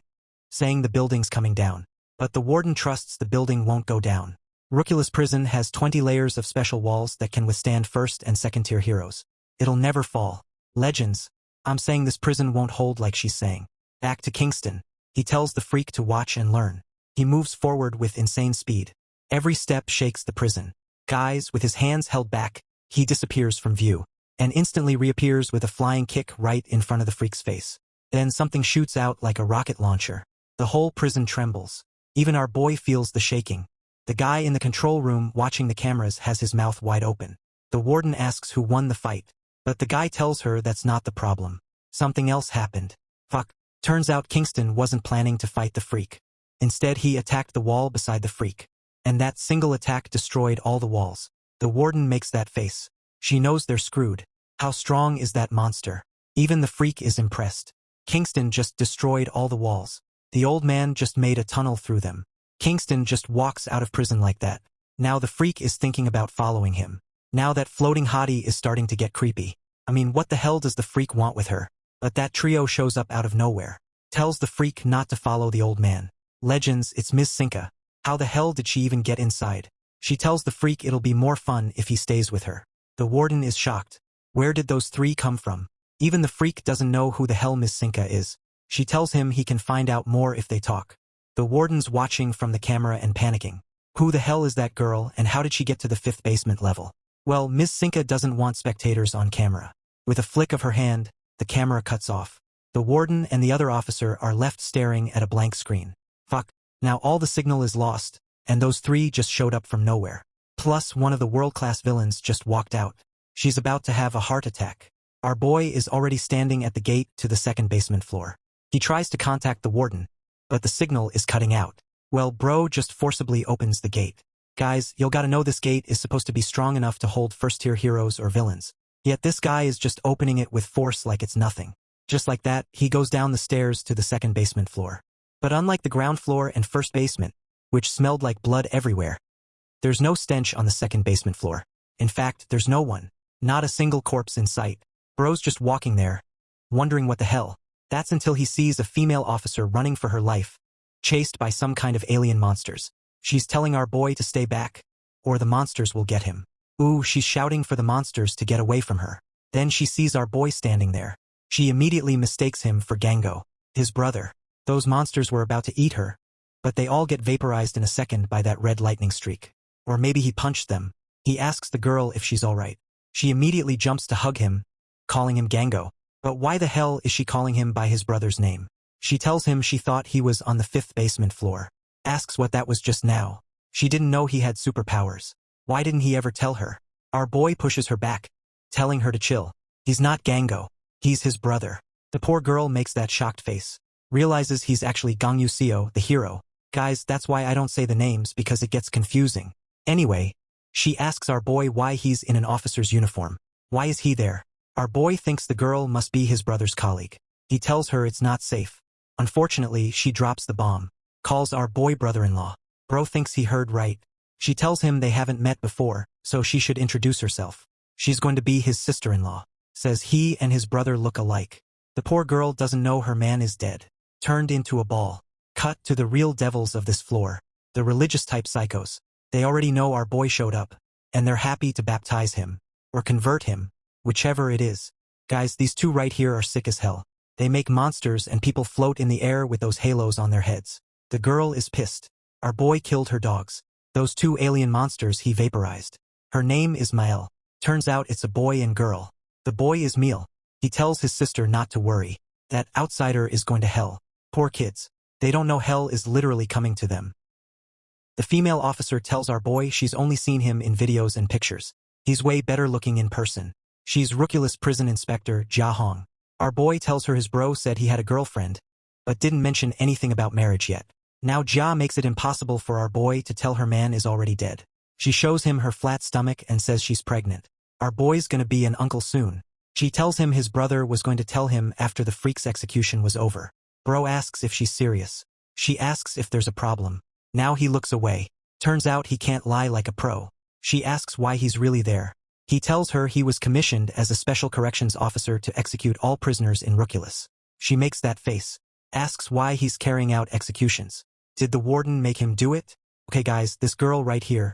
saying the building's coming down. But the warden trusts the building won't go down. Rookulus Prison has 20 layers of special walls that can withstand first and second tier heroes. It'll never fall. Legends. I'm saying this prison won't hold like she's saying. Back to Kingston. He tells the Freak to watch and learn. He moves forward with insane speed. Every step shakes the prison. Guys, with his hands held back, he disappears from view, and instantly reappears with a flying kick right in front of the Freak's face. Then something shoots out like a rocket launcher. The whole prison trembles. Even our boy feels the shaking. The guy in the control room watching the cameras has his mouth wide open. The warden asks who won the fight, but the guy tells her that's not the problem. Something else happened. Fuck. Turns out Kingston wasn't planning to fight the Freak. Instead, he attacked the wall beside the Freak. And that single attack destroyed all the walls. The warden makes that face. She knows they're screwed. How strong is that monster? Even the Freak is impressed. Kingston just destroyed all the walls. The old man just made a tunnel through them. Kingston just walks out of prison like that. Now the Freak is thinking about following him. Now that floating hottie is starting to get creepy. I mean, what the hell does the Freak want with her? But that trio shows up out of nowhere. Tells the Freak not to follow the old man. Legends, it's Ms. Cinca. How the hell did she even get inside? She tells the Freak it'll be more fun if he stays with her. The warden is shocked. Where did those three come from? Even the Freak doesn't know who the hell Ms. Cinca is. She tells him he can find out more if they talk. The warden's watching from the camera and panicking. Who the hell is that girl, and how did she get to the 5th basement level? Well, Ms. Cinca doesn't want spectators on camera. With a flick of her hand, the camera cuts off. The warden and the other officer are left staring at a blank screen. Fuck. Now all the signal is lost, and those three just showed up from nowhere. Plus one of the world-class villains just walked out. She's about to have a heart attack. Our boy is already standing at the gate to the 2nd basement floor. He tries to contact the warden, but the signal is cutting out. Well, bro just forcibly opens the gate. Guys, you'll gotta know this gate is supposed to be strong enough to hold first-tier heroes or villains. Yet this guy is just opening it with force like it's nothing. Just like that, he goes down the stairs to the 2nd basement floor. But unlike the ground floor and 1st basement, which smelled like blood everywhere, there's no stench on the 2nd basement floor. In fact, there's no one. Not a single corpse in sight. Bro's just walking there, wondering what the hell. That's until he sees a female officer running for her life, chased by some kind of alien monsters. She's telling our boy to stay back, or the monsters will get him. Ooh, she's shouting for the monsters to get away from her. Then she sees our boy standing there. She immediately mistakes him for Gango, his brother. Those monsters were about to eat her, but they all get vaporized in a second by that red lightning streak. Or maybe he punched them. He asks the girl if she's alright. She immediately jumps to hug him, calling him Gango. But why the hell is she calling him by his brother's name? She tells him she thought he was on the 5th basement floor. Asks what that was just now. She didn't know he had superpowers. Why didn't he ever tell her? Our boy pushes her back, telling her to chill. He's not Gango. He's his brother. The poor girl makes that shocked face. Realizes he's actually Gong Yuseo, the hero. Guys, that's why I don't say the names, because it gets confusing. Anyway, she asks our boy why he's in an officer's uniform. Why is he there? Our boy thinks the girl must be his brother's colleague. He tells her it's not safe. Unfortunately, she drops the bomb. Calls our boy brother-in-law. Bro thinks he heard right. She tells him they haven't met before, so she should introduce herself. She's going to be his sister-in-law. Says he and his brother look alike. The poor girl doesn't know her man is dead. Turned into a ball. Cut to the real devils of this floor. The religious-type psychos. They already know our boy showed up, and they're happy to baptize him, or convert him, whichever it is. Guys, these two right here are sick as hell. They make monsters and people float in the air with those halos on their heads. The girl is pissed. Our boy killed her dogs. Those two alien monsters he vaporized. Her name is Mael. Turns out it's a boy and girl. The boy is Meal. He tells his sister not to worry. That outsider is going to hell. Poor kids. They don't know hell is literally coming to them. The female officer tells our boy she's only seen him in videos and pictures. He's way better looking in person. She's Rookulus Prison Inspector Jia Hong. Our boy tells her his bro said he had a girlfriend, but didn't mention anything about marriage yet. Now Jia makes it impossible for our boy to tell her man is already dead. She shows him her flat stomach and says she's pregnant. Our boy's gonna be an uncle soon. She tells him his brother was going to tell him after the freak's execution was over. Bro asks if she's serious. She asks if there's a problem. Now he looks away. Turns out he can't lie like a pro. She asks why he's really there. He tells her he was commissioned as a special corrections officer to execute all prisoners in Rookulus. She makes that face. Asks why he's carrying out executions. Did the warden make him do it? Okay guys, this girl right here.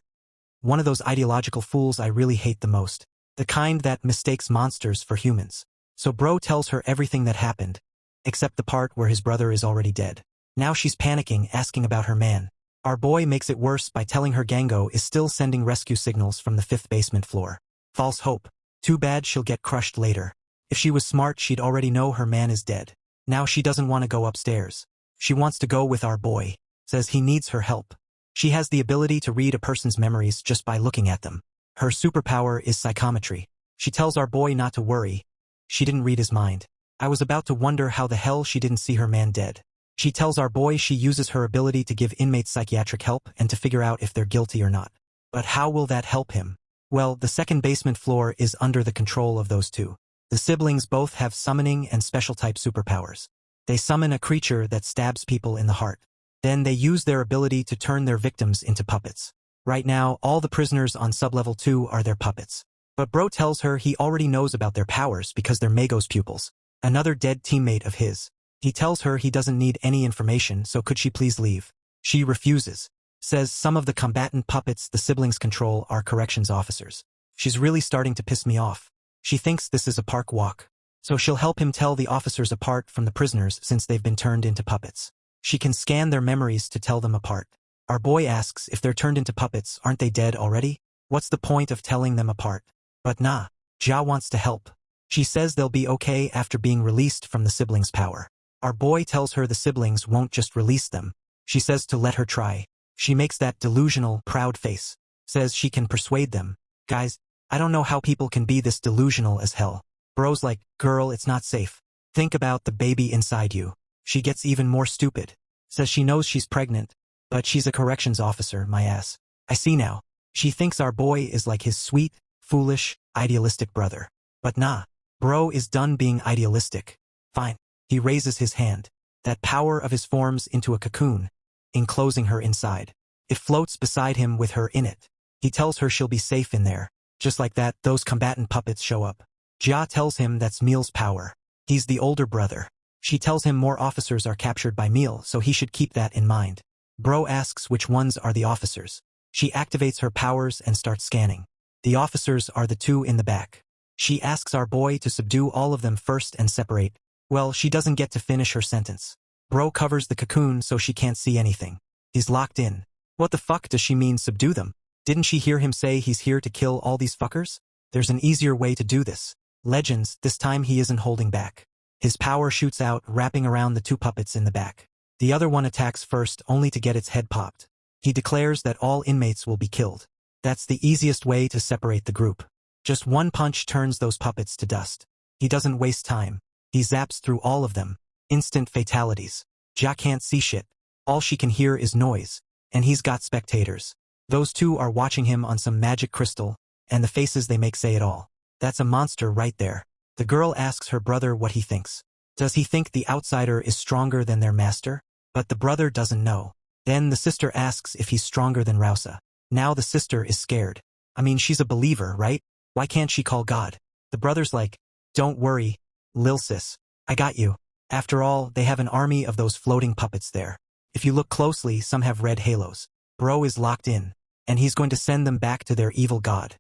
One of those ideological fools I really hate the most. The kind that mistakes monsters for humans. So bro tells her everything that happened. Except the part where his brother is already dead. Now she's panicking, asking about her man. Our boy makes it worse by telling her Gango is still sending rescue signals from the 5th basement floor. False hope. Too bad she'll get crushed later. If she was smart, she'd already know her man is dead. Now she doesn't want to go upstairs. She wants to go with our boy. Says he needs her help. She has the ability to read a person's memories just by looking at them. Her superpower is psychometry. She tells our boy not to worry. She didn't read his mind. I was about to wonder how the hell she didn't see her man dead. She tells our boy she uses her ability to give inmates psychiatric help and to figure out if they're guilty or not. But how will that help him? Well, the 2nd basement floor is under the control of those two. The siblings both have summoning and special type superpowers. They summon a creature that stabs people in the heart. Then they use their ability to turn their victims into puppets. Right now, all the prisoners on sublevel 2 are their puppets. But bro tells her he already knows about their powers because they're Magos pupils. Another dead teammate of his. He tells her he doesn't need any information, so could she please leave? She refuses. Says some of the combatant puppets the siblings control are corrections officers. She's really starting to piss me off. She thinks this is a park walk. So she'll help him tell the officers apart from the prisoners since they've been turned into puppets. She can scan their memories to tell them apart. Our boy asks if they're turned into puppets, aren't they dead already? What's the point of telling them apart? But nah, Ja wants to help. She says they'll be okay after being released from the siblings' power. Our boy tells her the siblings won't just release them. She says to let her try. She makes that delusional, proud face. Says she can persuade them. Guys, I don't know how people can be this delusional as hell. Bro's like, girl, it's not safe. Think about the baby inside you. She gets even more stupid. Says she knows she's pregnant, but she's a corrections officer, my ass. I see now. She thinks our boy is like his sweet, foolish, idealistic brother. But nah. Bro is done being idealistic. Fine. He raises his hand. That power of his forms into a cocoon, enclosing her inside. It floats beside him with her in it. He tells her she'll be safe in there. Just like that, those combatant puppets show up. Ja tells him that's Meal's power. He's the older brother. She tells him more officers are captured by Meal, so he should keep that in mind. Bro asks which ones are the officers. She activates her powers and starts scanning. The officers are the two in the back. She asks our boy to subdue all of them first and separate. Well, she doesn't get to finish her sentence. Bro covers the cocoon so she can't see anything. He's locked in. What the fuck does she mean subdue them? Didn't she hear him say he's here to kill all these fuckers? There's an easier way to do this. Legends, this time he isn't holding back. His power shoots out, wrapping around the two puppets in the back. The other one attacks first only to get its head popped. He declares that all inmates will be killed. That's the easiest way to separate the group. Just one punch turns those puppets to dust. He doesn't waste time. He zaps through all of them. Instant fatalities. Ja can't see shit. All she can hear is noise. And he's got spectators. Those two are watching him on some magic crystal, and the faces they make say it all. That's a monster right there. The girl asks her brother what he thinks. Does he think the outsider is stronger than their master? But the brother doesn't know. Then the sister asks if he's stronger than Rausa. Now the sister is scared. I mean, she's a believer, right? Why can't she call God? The brother's like, don't worry, Lil sis. I got you. After all, they have an army of those floating puppets there. If you look closely, some have red halos. Bro is locked in, and he's going to send them back to their evil god.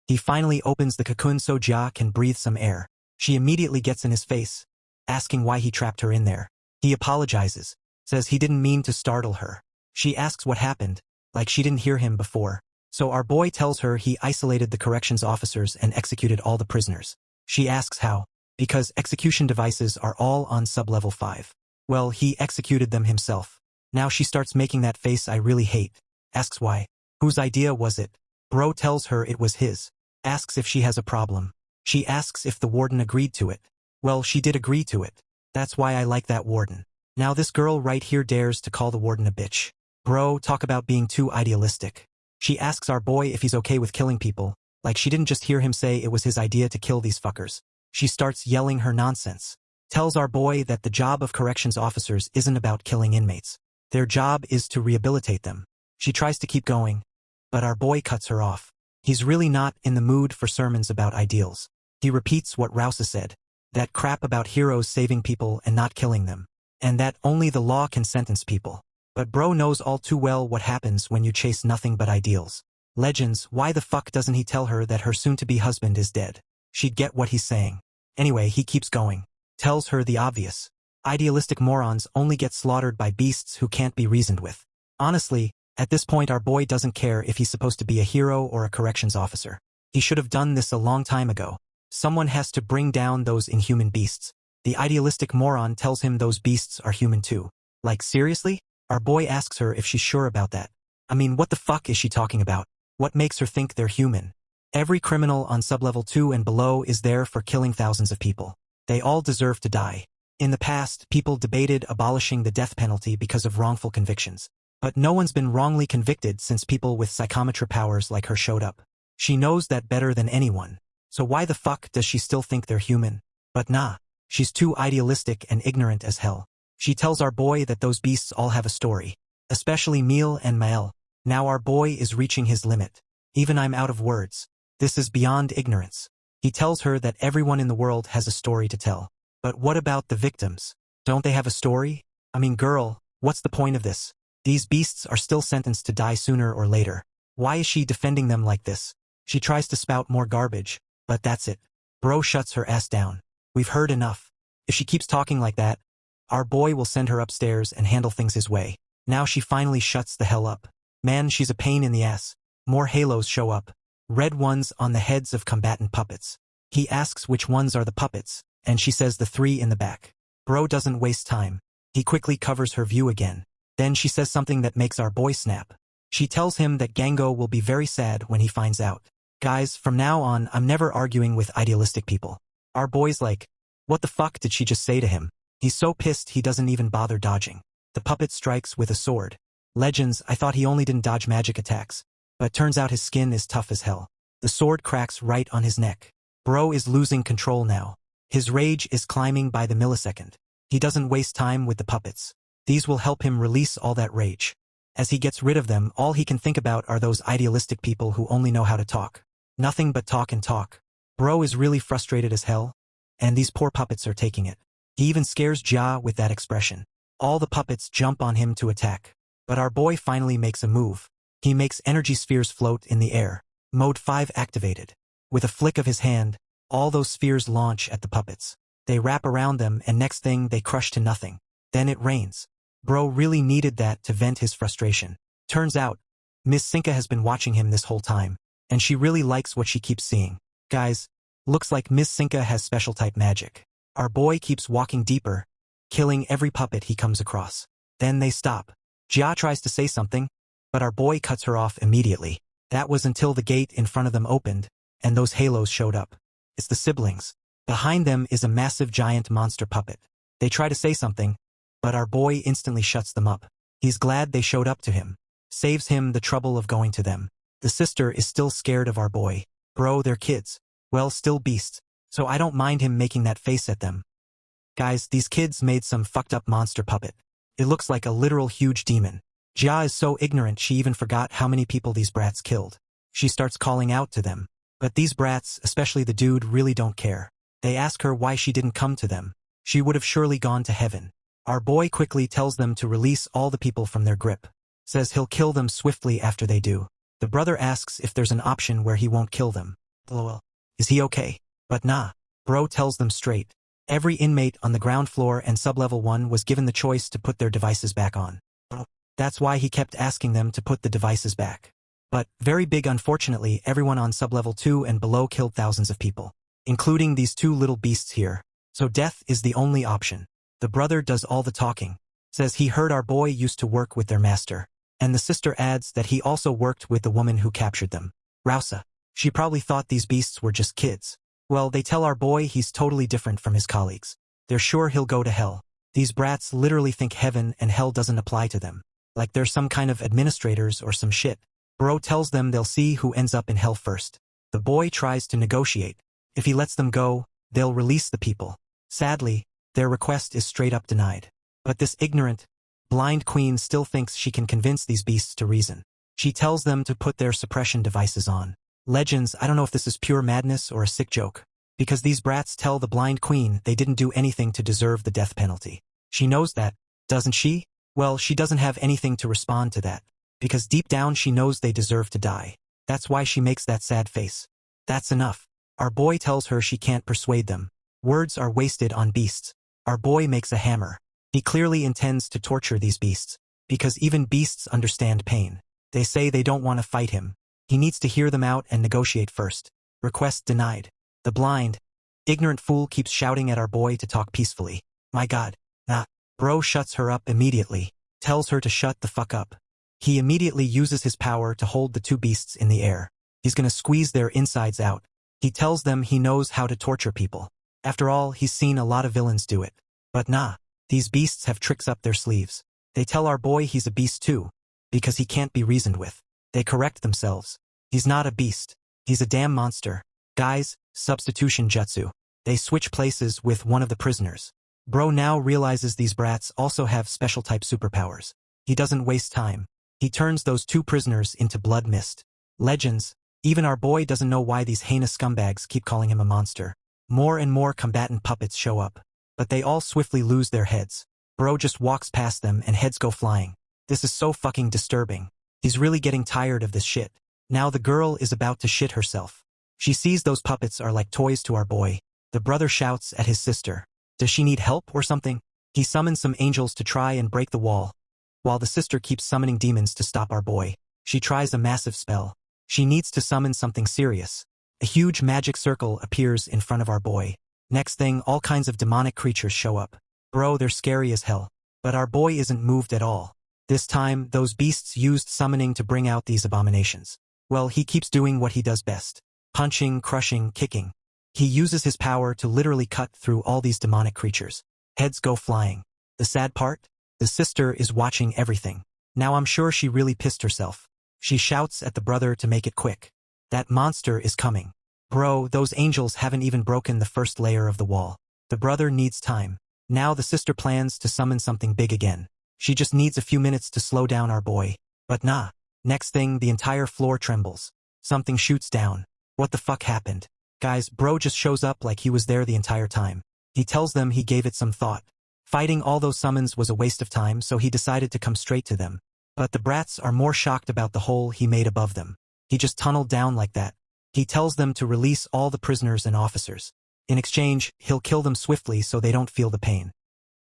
He finally opens the cocoon so Ja can breathe some air. She immediately gets in his face, asking why he trapped her in there. He apologizes, says he didn't mean to startle her. She asks what happened, like she didn't hear him before. So our boy tells her he isolated the corrections officers and executed all the prisoners. She asks how. Because execution devices are all on sublevel 5. Well, he executed them himself. Now she starts making that face I really hate. Asks why. Whose idea was it? Bro tells her it was his. Asks if she has a problem. She asks if the warden agreed to it. Well, she did agree to it. That's why I like that warden. Now this girl right here dares to call the warden a bitch. Bro, talk about being too idealistic. She asks our boy if he's okay with killing people, like she didn't just hear him say it was his idea to kill these fuckers. She starts yelling her nonsense. Tells our boy that the job of corrections officers isn't about killing inmates. Their job is to rehabilitate them. She tries to keep going, but our boy cuts her off. He's really not in the mood for sermons about ideals. He repeats what Rausa said, that crap about heroes saving people and not killing them, and that only the law can sentence people. But bro knows all too well what happens when you chase nothing but ideals. Legends, why the fuck doesn't he tell her that her soon-to-be husband is dead? She'd get what he's saying. Anyway, he keeps going. Tells her the obvious. Idealistic morons only get slaughtered by beasts who can't be reasoned with. Honestly, at this point our boy doesn't care if he's supposed to be a hero or a corrections officer. He should have done this a long time ago. Someone has to bring down those inhuman beasts. The idealistic moron tells him those beasts are human too. Like seriously? Our boy asks her if she's sure about that. I mean, what the fuck is she talking about? What makes her think they're human? Every criminal on sublevel 2 and below is there for killing thousands of people. They all deserve to die. In the past, people debated abolishing the death penalty because of wrongful convictions. But no one's been wrongly convicted since people with psychometry powers like her showed up. She knows that better than anyone. So why the fuck does she still think they're human? But nah, she's too idealistic and ignorant as hell. She tells our boy that those beasts all have a story. Especially Meal and Mael. Now our boy is reaching his limit. Even I'm out of words. This is beyond ignorance. He tells her that everyone in the world has a story to tell. But what about the victims? Don't they have a story? I mean, girl, what's the point of this? These beasts are still sentenced to die sooner or later. Why is she defending them like this? She tries to spout more garbage, but that's it. Bro shuts her ass down. We've heard enough. If she keeps talking like that, our boy will send her upstairs and handle things his way. Now she finally shuts the hell up. Man, she's a pain in the ass. More halos show up. Red ones on the heads of combatant puppets. He asks which ones are the puppets, and she says the 3 in the back. Bro doesn't waste time. He quickly covers her view again. Then she says something that makes our boy snap. She tells him that Gango will be very sad when he finds out. Guys, from now on, I'm never arguing with idealistic people. Our boy's like, what the fuck did she just say to him? He's so pissed he doesn't even bother dodging. The puppet strikes with a sword. Legends, I thought he only didn't dodge magic attacks. But turns out his skin is tough as hell. The sword cracks right on his neck. Bro is losing control now. His rage is climbing by the millisecond. He doesn't waste time with the puppets. These will help him release all that rage. As he gets rid of them, all he can think about are those idealistic people who only know how to talk. Nothing but talk and talk. Bro is really frustrated as hell, and these poor puppets are taking it. He even scares Jia with that expression. All the puppets jump on him to attack. But our boy finally makes a move. He makes energy spheres float in the air. Mode 5 activated. With a flick of his hand, all those spheres launch at the puppets. They wrap around them and next thing they crush to nothing. Then it rains. Bro really needed that to vent his frustration. Turns out, Miss Sinka has been watching him this whole time, and she really likes what she keeps seeing. Guys, looks like Miss Sinka has special type magic. Our boy keeps walking deeper, killing every puppet he comes across. Then they stop. Jia tries to say something, but our boy cuts her off immediately. That was until the gate in front of them opened, and those halos showed up. It's the siblings. Behind them is a massive giant monster puppet. They try to say something, but our boy instantly shuts them up. He's glad they showed up to him. Saves him the trouble of going to them. The sister is still scared of our boy. Bro, they're kids. Well, still beasts. So I don't mind him making that face at them. Guys, these kids made some fucked up monster puppet. It looks like a literal huge demon. Jia is so ignorant she even forgot how many people these brats killed. She starts calling out to them. But these brats, especially the dude, really don't care. They ask her why she didn't come to them. She would have surely gone to heaven. Our boy quickly tells them to release all the people from their grip. Says he'll kill them swiftly after they do. The brother asks if there's an option where he won't kill them. LOL. Is he okay? But nah. Bro tells them straight. Every inmate on the ground floor and sublevel 1 was given the choice to put their devices back on. That's why he kept asking them to put the devices back. But, very big unfortunately, everyone on sublevel 2 and below killed thousands of people, including these 2 little beasts here. So death is the only option. The brother does all the talking. Says he heard our boy used to work with their master. And the sister adds that he also worked with the woman who captured them. Rausa. She probably thought these beasts were just kids. Well, they tell our boy he's totally different from his colleagues. They're sure he'll go to hell. These brats literally think heaven and hell doesn't apply to them. Like they're some kind of administrators or some shit. Bro tells them they'll see who ends up in hell first. The boy tries to negotiate. If he lets them go, they'll release the people. Sadly, their request is straight up denied. But this ignorant, blind queen still thinks she can convince these beasts to reason. She tells them to put their suppression devices on. Legends, I don't know if this is pure madness or a sick joke. Because these brats tell the blind queen they didn't do anything to deserve the death penalty. She knows that, doesn't she? Well, she doesn't have anything to respond to that. Because deep down she knows they deserve to die. That's why she makes that sad face. That's enough. Our boy tells her she can't persuade them. Words are wasted on beasts. Our boy makes a hammer. He clearly intends to torture these beasts. Because even beasts understand pain. They say they don't want to fight him. He needs to hear them out and negotiate first. Request denied. The blind, ignorant fool keeps shouting at our boy to talk peacefully. My God. Bro shuts her up immediately. Tells her to shut the fuck up. He immediately uses his power to hold the two beasts in the air. He's gonna squeeze their insides out. He tells them he knows how to torture people. After all, he's seen a lot of villains do it. But these beasts have tricks up their sleeves. They tell our boy he's a beast too. Because he can't be reasoned with. They correct themselves. He's not a beast. He's a damn monster. Guys, substitution jutsu. They switch places with one of the prisoners. Bro now realizes these brats also have special type superpowers. He doesn't waste time. He turns those two prisoners into blood mist. Legends, even our boy doesn't know why these heinous scumbags keep calling him a monster. More and more combatant puppets show up. But they all swiftly lose their heads. Bro just walks past them and heads go flying. This is so fucking disturbing. He's really getting tired of this shit. Now the girl is about to shit herself. She sees those puppets are like toys to our boy. The brother shouts at his sister. Does she need help or something? He summons some angels to try and break the wall. While the sister keeps summoning demons to stop our boy. She tries a massive spell. She needs to summon something serious. A huge magic circle appears in front of our boy. Next thing, all kinds of demonic creatures show up. Bro, they're scary as hell. But our boy isn't moved at all. This time, those beasts used summoning to bring out these abominations. Well, he keeps doing what he does best. Punching, crushing, kicking. He uses his power to literally cut through all these demonic creatures. Heads go flying. The sad part? The sister is watching everything. Now I'm sure she really pissed herself. She shouts at the brother to make it quick. That monster is coming. Bro, those angels haven't even broken the first layer of the wall. The brother needs time. Now the sister plans to summon something big again. She just needs a few minutes to slow down our boy. But Next thing, the entire floor trembles. Something shoots down. What the fuck happened? Guys, bro just shows up like he was there the entire time. He tells them he gave it some thought. Fighting all those summons was a waste of time, so he decided to come straight to them. But the brats are more shocked about the hole he made above them. He just tunneled down like that. He tells them to release all the prisoners and officers. In exchange, he'll kill them swiftly so they don't feel the pain.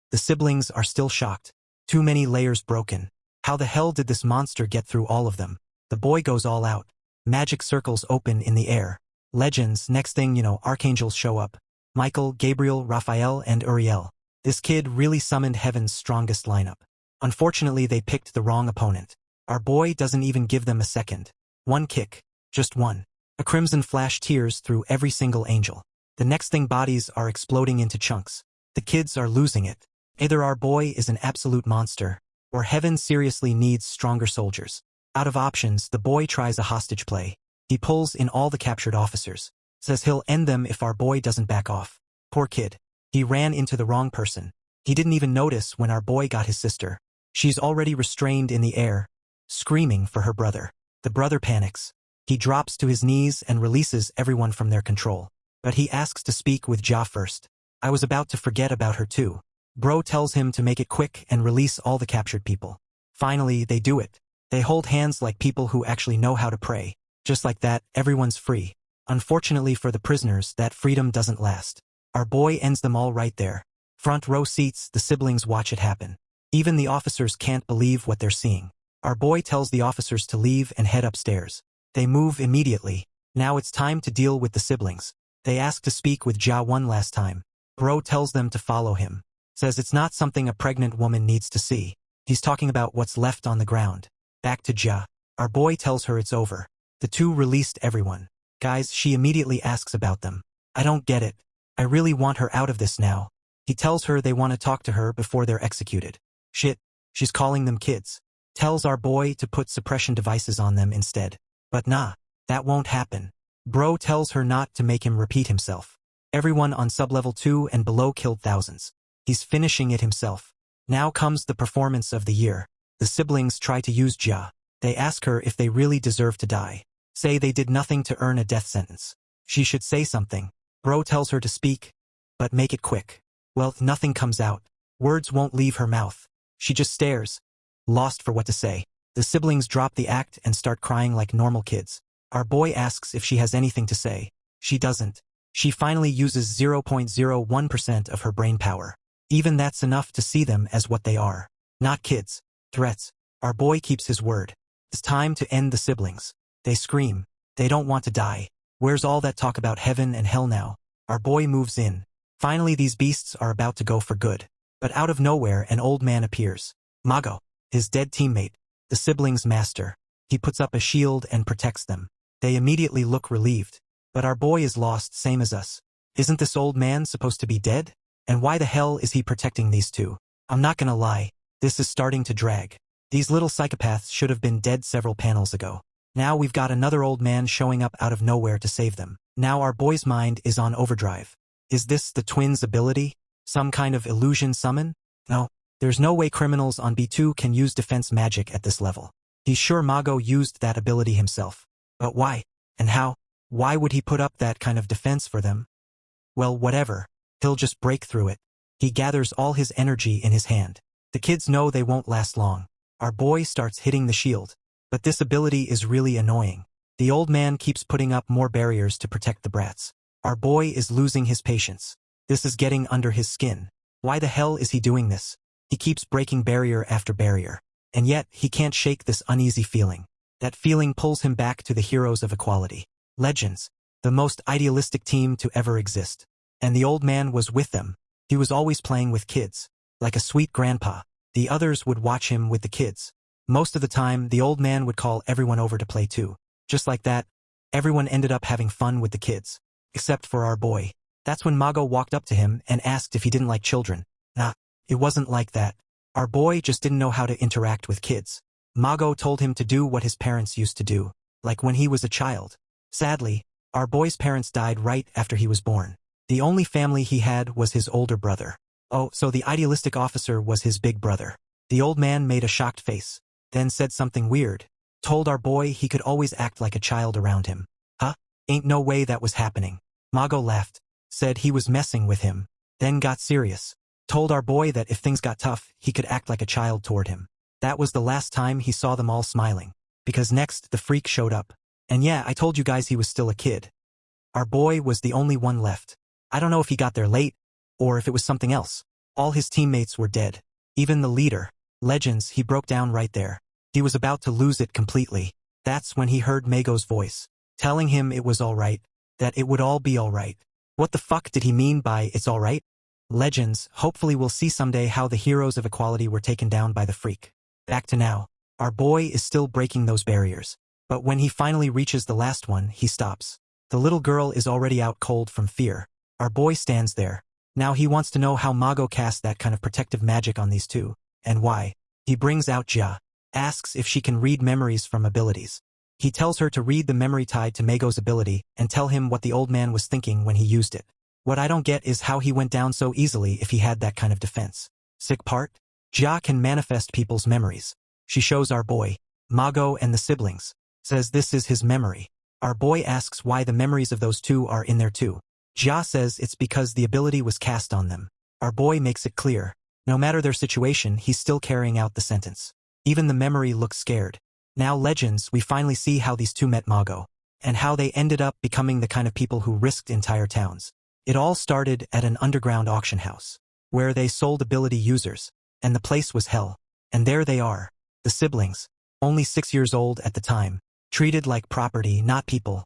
The siblings are still shocked. Too many layers broken. How the hell did this monster get through all of them? The boy goes all out. Magic circles open in the air. Legends, next thing you know, archangels show up. Michael, Gabriel, Raphael, and Uriel. This kid really summoned heaven's strongest lineup. Unfortunately, they picked the wrong opponent. Our boy doesn't even give them a second. One kick. Just one. A crimson flash tears through every single angel. The next thing, bodies are exploding into chunks. The kids are losing it. Either our boy is an absolute monster, or heaven seriously needs stronger soldiers. Out of options, the boy tries a hostage play. He pulls in all the captured officers. Says he'll end them if our boy doesn't back off. Poor kid. He ran into the wrong person. He didn't even notice when our boy got his sister. She's already restrained in the air, screaming for her brother. The brother panics. He drops to his knees and releases everyone from their control. But he asks to speak with Ja first. I was about to forget about her too. Bro tells him to make it quick and release all the captured people. Finally, they do it. They hold hands like people who actually know how to pray. Just like that, everyone's free. Unfortunately for the prisoners, that freedom doesn't last. Our boy ends them all right there. Front row seats, the siblings watch it happen. Even the officers can't believe what they're seeing. Our boy tells the officers to leave and head upstairs. They move immediately. Now it's time to deal with the siblings. They ask to speak with Ja one last time. Bro tells them to follow him. Says it's not something a pregnant woman needs to see. He's talking about what's left on the ground. Back to Ja. Our boy tells her it's over. The two released everyone. Guys, she immediately asks about them. I don't get it. I really want her out of this now. He tells her they want to talk to her before they're executed. Shit, she's calling them kids. Tells our boy to put suppression devices on them instead. But nah, that won't happen. Bro tells her not to make him repeat himself. Everyone on sublevel 2 and below killed thousands. He's finishing it himself. Now comes the performance of the year. The siblings try to use Jia. They ask her if they really deserve to die. Say they did nothing to earn a death sentence. She should say something. Bro tells her to speak, but make it quick. Well, nothing comes out. Words won't leave her mouth. She just stares, lost for what to say. The siblings drop the act and start crying like normal kids. Our boy asks if she has anything to say. She doesn't. She finally uses 0.01% of her brain power. Even that's enough to see them as what they are. Not kids. Threats. Our boy keeps his word. It's time to end the siblings. They scream. They don't want to die. Where's all that talk about heaven and hell now? Our boy moves in. Finally these beasts are about to go for good. But out of nowhere an old man appears. Mago, his dead teammate, the siblings' master. He puts up a shield and protects them. They immediately look relieved. But our boy is lost, same as us. Isn't this old man supposed to be dead? And why the hell is he protecting these two? I'm not gonna lie, this is starting to drag. These little psychopaths should have been dead several panels ago. Now we've got another old man showing up out of nowhere to save them. Now our boy's mind is on overdrive. Is this the twins' ability? Some kind of illusion summon? No, there's no way criminals on B2 can use defense magic at this level. He's sure Mago used that ability himself. But why? And how? Why would he put up that kind of defense for them? Well, whatever. He'll just break through it. He gathers all his energy in his hand. The kids know they won't last long. Our boy starts hitting the shield. But this ability is really annoying. The old man keeps putting up more barriers to protect the brats. Our boy is losing his patience. This is getting under his skin. Why the hell is he doing this? He keeps breaking barrier after barrier. And yet, he can't shake this uneasy feeling. That feeling pulls him back to the heroes of equality. Legends, the most idealistic team to ever exist. And the old man was with them. He was always playing with kids. Like a sweet grandpa. The others would watch him with the kids. Most of the time, the old man would call everyone over to play too. Just like that, everyone ended up having fun with the kids. Except for our boy. That's when Mago walked up to him and asked if he didn't like children. Nah, it wasn't like that. Our boy just didn't know how to interact with kids. Mago told him to do what his parents used to do, like when he was a child. Sadly, our boy's parents died right after he was born. The only family he had was his older brother. Oh, so the idealistic officer was his big brother. The old man made a shocked face, then said something weird. Told our boy he could always act like a child around him. Huh? Ain't no way that was happening. Mago laughed, said he was messing with him, then got serious. Told our boy that if things got tough, he could act like a child toward him. That was the last time he saw them all smiling. Because next, the freak showed up. And yeah, I told you guys he was still a kid. Our boy was the only one left. I don't know if he got there late, or if it was something else. All his teammates were dead. Even the leader, Legends, he broke down right there. He was about to lose it completely. That's when he heard Mago's voice, telling him it was alright, that it would all be alright. What the fuck did he mean by it's alright? Legends, hopefully we'll see someday how the heroes of equality were taken down by the freak. Back to now. Our boy is still breaking those barriers. But when he finally reaches the last one, he stops. The little girl is already out cold from fear. Our boy stands there. Now he wants to know how Mago cast that kind of protective magic on these two. And why. He brings out Jia. Asks if she can read memories from abilities. He tells her to read the memory tied to Mago's ability and tell him what the old man was thinking when he used it. What I don't get is how he went down so easily if he had that kind of defense. Sick part? Jia can manifest people's memories. She shows our boy, Mago and the siblings. Says this is his memory. Our boy asks why the memories of those two are in there too. Jia says it's because the ability was cast on them. Our boy makes it clear. No matter their situation, he's still carrying out the sentence. Even the memory looks scared. Now Legends, we finally see how these two met Mago. And how they ended up becoming the kind of people who risked entire towns. It all started at an underground auction house. Where they sold ability users. And the place was hell. And there they are. The siblings. Only 6 years old at the time. Treated like property, not people.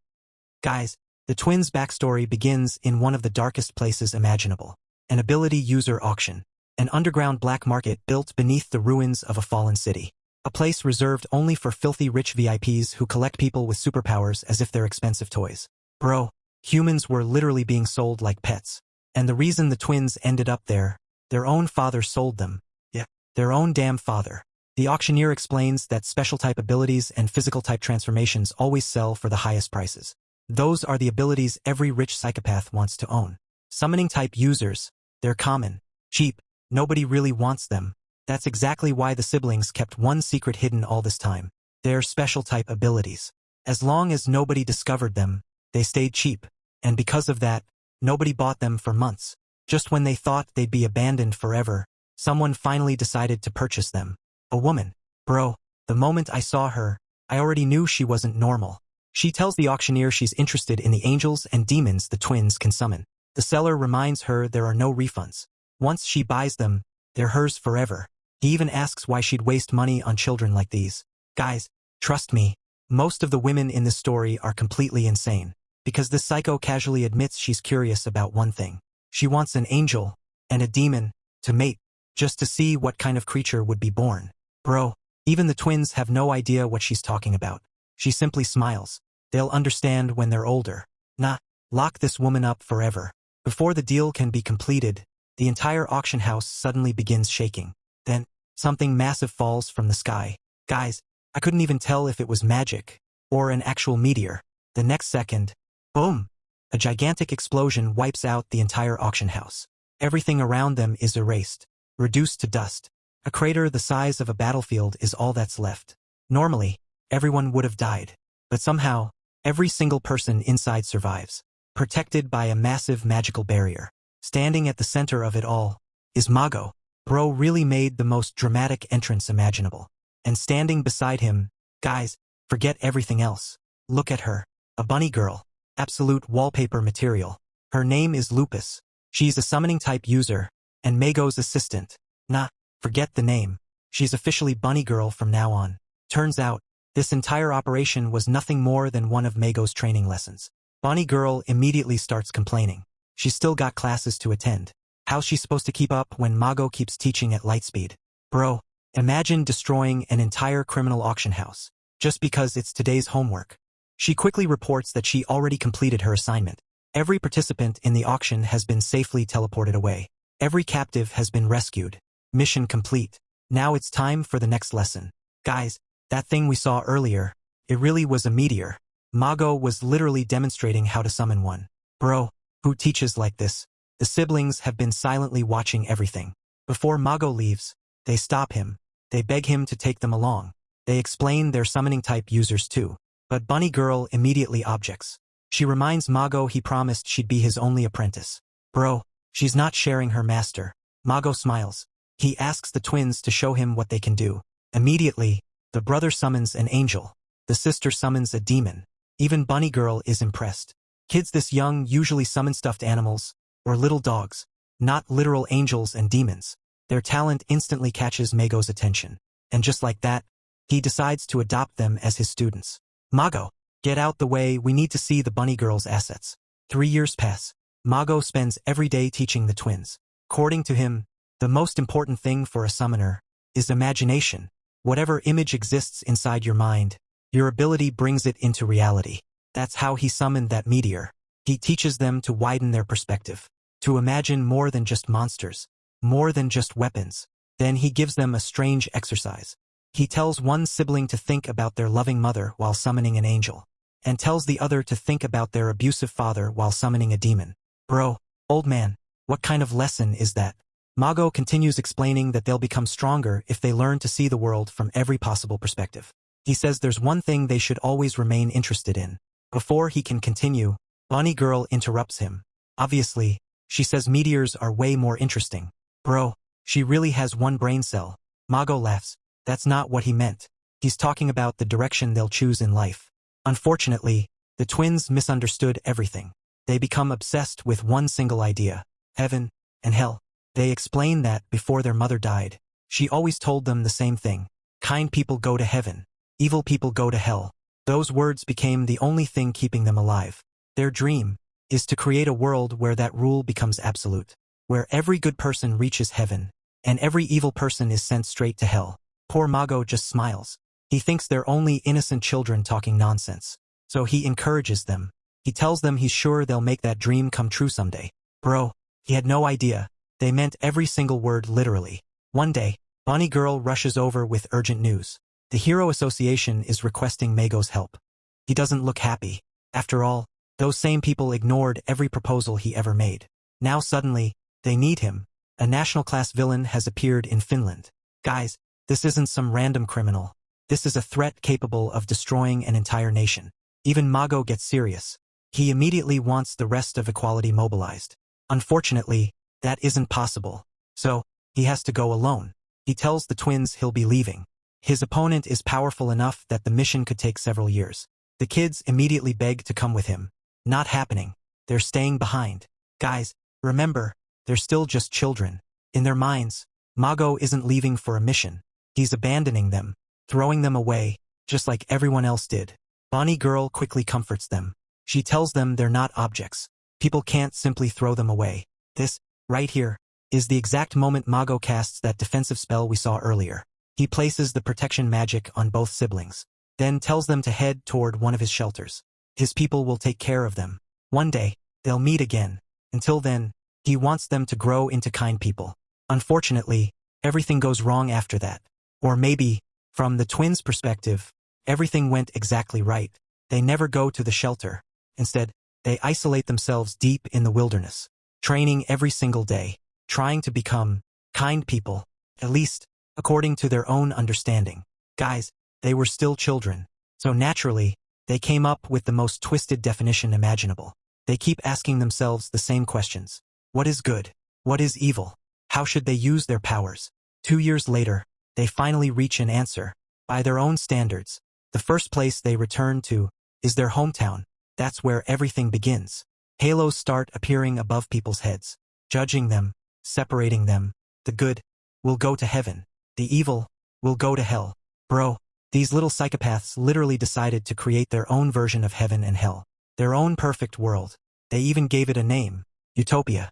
Guys, the twins' backstory begins in one of the darkest places imaginable. An ability user auction. An underground black market built beneath the ruins of a fallen city. A place reserved only for filthy rich VIPs who collect people with superpowers as if they're expensive toys. Bro, humans were literally being sold like pets. And the reason the twins ended up there, their own father sold them. Yeah, their own damn father. The auctioneer explains that special type abilities and physical type transformations always sell for the highest prices. Those are the abilities every rich psychopath wants to own. Summoning type users, they're common, cheap, nobody really wants them. That's exactly why the siblings kept one secret hidden all this time. Their special type abilities. As long as nobody discovered them, they stayed cheap, and because of that, nobody bought them for months. Just when they thought they'd be abandoned forever, someone finally decided to purchase them. A woman. Bro, the moment I saw her, I already knew she wasn't normal. She tells the auctioneer she's interested in the angels and demons the twins can summon. The seller reminds her there are no refunds. Once she buys them, they're hers forever. He even asks why she'd waste money on children like these. Guys, trust me, most of the women in this story are completely insane. Because this psycho casually admits she's curious about one thing. She wants an angel and a demon to mate, just to see what kind of creature would be born. Bro, even the twins have no idea what she's talking about. She simply smiles. They'll understand when they're older. Nah, lock this woman up forever. Before the deal can be completed, the entire auction house suddenly begins shaking. Then, something massive falls from the sky. Guys, I couldn't even tell if it was magic or an actual meteor. The next second, boom! A gigantic explosion wipes out the entire auction house. Everything around them is erased, reduced to dust. A crater the size of a battlefield is all that's left. Normally, everyone would have died. But somehow, every single person inside survives, protected by a massive magical barrier. Standing at the center of it all is Mago. Bro really made the most dramatic entrance imaginable. And standing beside him, guys, forget everything else. Look at her. A bunny girl. Absolute wallpaper material. Her name is Lupus. She's a summoning type user, and Mago's assistant. Nah, forget the name. She's officially Bunny Girl from now on. Turns out, this entire operation was nothing more than one of Mago's training lessons. Bunny Girl immediately starts complaining. She's still got classes to attend. How's she supposed to keep up when Mago keeps teaching at light speed? Bro, imagine destroying an entire criminal auction house, just because it's today's homework. She quickly reports that she already completed her assignment. Every participant in the auction has been safely teleported away. Every captive has been rescued. Mission complete. Now it's time for the next lesson. Guys, that thing we saw earlier, it really was a meteor. Mago was literally demonstrating how to summon one. Bro, who teaches like this? The siblings have been silently watching everything. Before Mago leaves, they stop him. They beg him to take them along. They explain they're summoning type users too. But Bunny Girl immediately objects. She reminds Mago he promised she'd be his only apprentice. Bro, she's not sharing her master. Mago smiles. He asks the twins to show him what they can do. Immediately, the brother summons an angel. The sister summons a demon. Even Bunny Girl is impressed. Kids this young usually summon stuffed animals, or little dogs, not literal angels and demons. Their talent instantly catches Mago's attention. And just like that, he decides to adopt them as his students. Mago, get out the way, we need to see the Bunny Girl's assets. 3 years pass. Mago spends every day teaching the twins. According to him, the most important thing for a summoner is imagination. Whatever image exists inside your mind, your ability brings it into reality. That's how he summoned that meteor. He teaches them to widen their perspective, to imagine more than just monsters, more than just weapons. Then he gives them a strange exercise. He tells one sibling to think about their loving mother while summoning an angel, and tells the other to think about their abusive father while summoning a demon. Bro, old man, what kind of lesson is that? Mago continues explaining that they'll become stronger if they learn to see the world from every possible perspective. He says there's one thing they should always remain interested in. Before he can continue, Bunny Girl interrupts him. Obviously, she says meteors are way more interesting. Bro, she really has one brain cell. Mago laughs. That's not what he meant. He's talking about the direction they'll choose in life. Unfortunately, the twins misunderstood everything. They become obsessed with one single idea, heaven and hell. They explain that before their mother died, she always told them the same thing. Kind people go to heaven. Evil people go to hell. Those words became the only thing keeping them alive. Their dream is to create a world where that rule becomes absolute, where every good person reaches heaven, and every evil person is sent straight to hell. Poor Mago just smiles. He thinks they're only innocent children talking nonsense. So he encourages them. He tells them he's sure they'll make that dream come true someday. Bro, he had no idea. They meant every single word literally. One day, Bunny Girl rushes over with urgent news. The Hero Association is requesting Mago's help. He doesn't look happy. After all, those same people ignored every proposal he ever made. Now suddenly, they need him. A national-class villain has appeared in Finland. Guys, this isn't some random criminal. This is a threat capable of destroying an entire nation. Even Mago gets serious. He immediately wants the rest of Equality mobilized. Unfortunately, that isn't possible. So, he has to go alone. He tells the twins he'll be leaving. His opponent is powerful enough that the mission could take several years. The kids immediately beg to come with him. Not happening. They're staying behind. Guys, remember, they're still just children. In their minds, Mago isn't leaving for a mission. He's abandoning them, throwing them away, just like everyone else did. Bunny Girl quickly comforts them. She tells them they're not objects. People can't simply throw them away. This, right here, is the exact moment Mago casts that defensive spell we saw earlier. He places the protection magic on both siblings, then tells them to head toward one of his shelters. His people will take care of them. One day, they'll meet again. Until then, he wants them to grow into kind people. Unfortunately, everything goes wrong after that. Or maybe, from the twins' perspective, everything went exactly right. They never go to the shelter. Instead, they isolate themselves deep in the wilderness, training every single day, trying to become kind people, at least according to their own understanding. Guys, they were still children, so naturally, they came up with the most twisted definition imaginable. They keep asking themselves the same questions. What is good? What is evil? How should they use their powers? 2 years later, they finally reach an answer. By their own standards, the first place they return to is their hometown. That's where everything begins. Halos start appearing above people's heads, judging them, separating them. The good will go to heaven. The evil will go to hell. Bro, these little psychopaths literally decided to create their own version of heaven and hell. Their own perfect world. They even gave it a name, Utopia.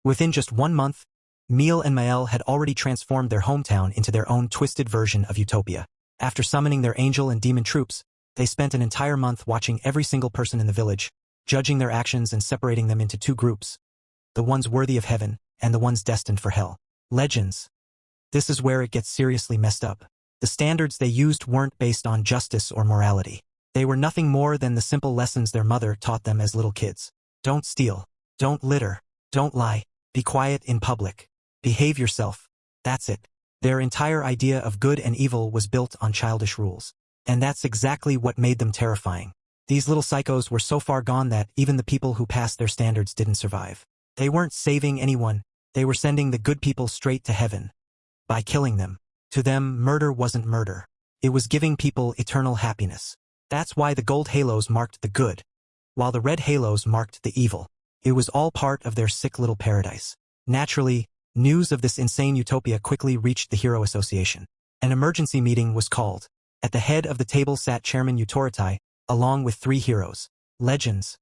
Within just 1 month, Miel and Mael had already transformed their hometown into their own twisted version of Utopia. After summoning their angel and demon troops, they spent an entire month watching every single person in the village, judging their actions and separating them into 2 groups. The ones worthy of heaven, and the ones destined for hell. Legends. This is where it gets seriously messed up. The standards they used weren't based on justice or morality. They were nothing more than the simple lessons their mother taught them as little kids. Don't steal. Don't litter. Don't lie. Be quiet in public. Behave yourself. That's it. Their entire idea of good and evil was built on childish rules. And that's exactly what made them terrifying. These little psychos were so far gone that even the people who passed their standards didn't survive. They weren't saving anyone. They were sending the good people straight to heaven. By killing them. To them, murder wasn't murder. It was giving people eternal happiness. That's why the gold halos marked the good, while the red halos marked the evil. It was all part of their sick little paradise. Naturally, news of this insane utopia quickly reached the Hero Association. An emergency meeting was called. At the head of the table sat Chairman Utoritai, along with 3 heroes. Legends.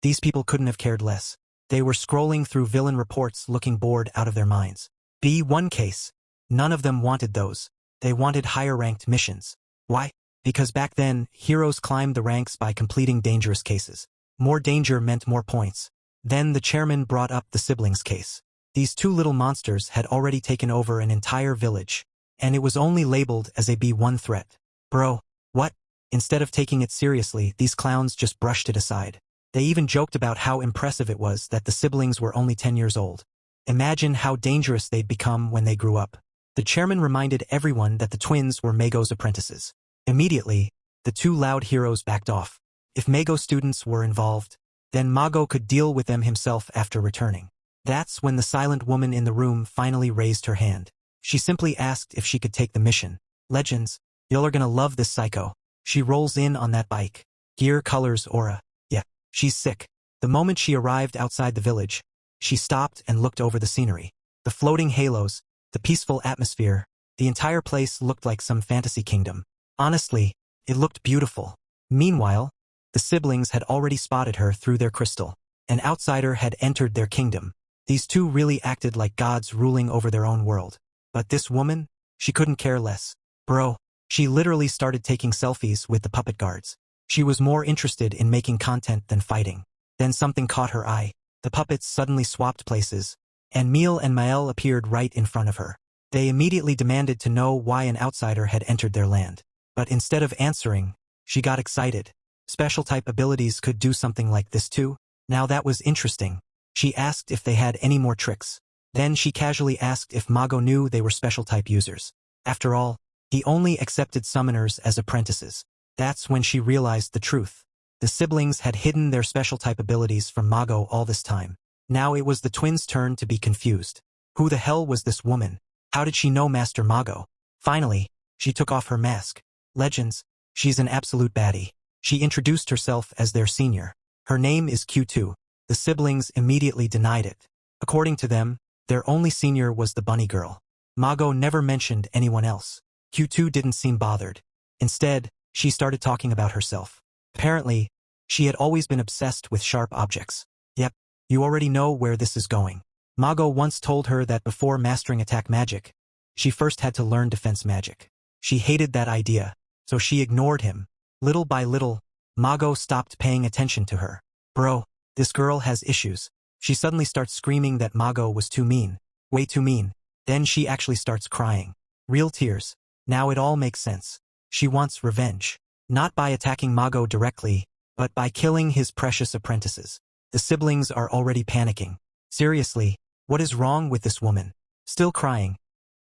These people couldn't have cared less. They were scrolling through villain reports looking bored out of their minds. B1 case. None of them wanted those. They wanted higher-ranked missions. Why? Because back then, heroes climbed the ranks by completing dangerous cases. More danger meant more points. Then the chairman brought up the siblings case. These 2 little monsters had already taken over an entire village, and it was only labeled as a B1 threat. Bro, what? Instead of taking it seriously, these clowns just brushed it aside. They even joked about how impressive it was that the siblings were only 10 years old. Imagine how dangerous they'd become when they grew up. The chairman reminded everyone that the twins were Mago's apprentices. Immediately, the 2 loud heroes backed off. If Mago students were involved, then Mago could deal with them himself after returning. That's when the silent woman in the room finally raised her hand. She simply asked if she could take the mission. Legends, y'all are gonna love this psycho. She rolls in on that bike. Gear, colors, aura. Yeah, she's sick. The moment she arrived outside the village, she stopped and looked over the scenery. The floating halos, the peaceful atmosphere, the entire place looked like some fantasy kingdom. Honestly, it looked beautiful. Meanwhile, the siblings had already spotted her through their crystal. An outsider had entered their kingdom. These 2 really acted like gods ruling over their own world. But this woman, she couldn't care less. Bro, she literally started taking selfies with the puppet guards. She was more interested in making content than fighting. Then something caught her eye. The puppets suddenly swapped places, and Miel and Mael appeared right in front of her. They immediately demanded to know why an outsider had entered their land. But instead of answering, she got excited. Special type abilities could do something like this too? Now that was interesting. She asked if they had any more tricks. Then she casually asked if Mago knew they were special type users. After all, he only accepted summoners as apprentices. That's when she realized the truth. The siblings had hidden their special type abilities from Mago all this time. Now it was the twins' turn to be confused. Who the hell was this woman? How did she know Master Mago? Finally, she took off her mask. Legends, she's an absolute baddie. She introduced herself as their senior. Her name is Q2. The siblings immediately denied it. According to them, their only senior was the bunny girl. Mago never mentioned anyone else. Q2 didn't seem bothered. Instead, she started talking about herself. Apparently, she had always been obsessed with sharp objects. Yep, you already know where this is going. Mago once told her that before mastering attack magic, she first had to learn defense magic. She hated that idea, so she ignored him. Little by little, Mago stopped paying attention to her. Bro, this girl has issues. She suddenly starts screaming that Mago was too mean. Way too mean. Then she actually starts crying. Real tears. Now it all makes sense. She wants revenge. Not by attacking Mago directly, but by killing his precious apprentices. The siblings are already panicking. Seriously, what is wrong with this woman? Still crying,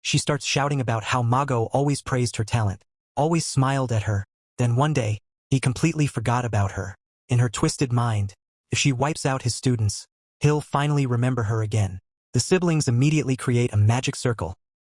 she starts shouting about how Mago always praised her talent, always smiled at her. Then one day, he completely forgot about her. In her twisted mind, if she wipes out his students, he'll finally remember her again. The siblings immediately create a magic circle,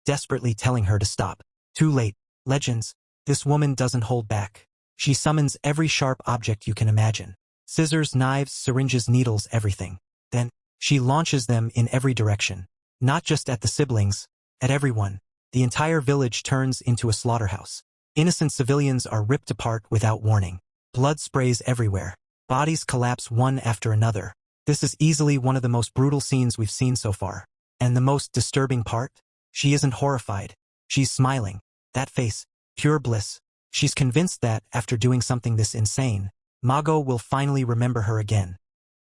desperately telling her to stop. Too late. Legends, this woman doesn't hold back. She summons every sharp object you can imagine. Scissors, knives, syringes, needles, everything. Then, she launches them in every direction. Not just at the siblings, at everyone. The entire village turns into a slaughterhouse. Innocent civilians are ripped apart without warning. Blood sprays everywhere. Bodies collapse one after another. This is easily one of the most brutal scenes we've seen so far. And the most disturbing part? She isn't horrified. She's smiling. That face, pure bliss. She's convinced that, after doing something this insane, Mago will finally remember her again.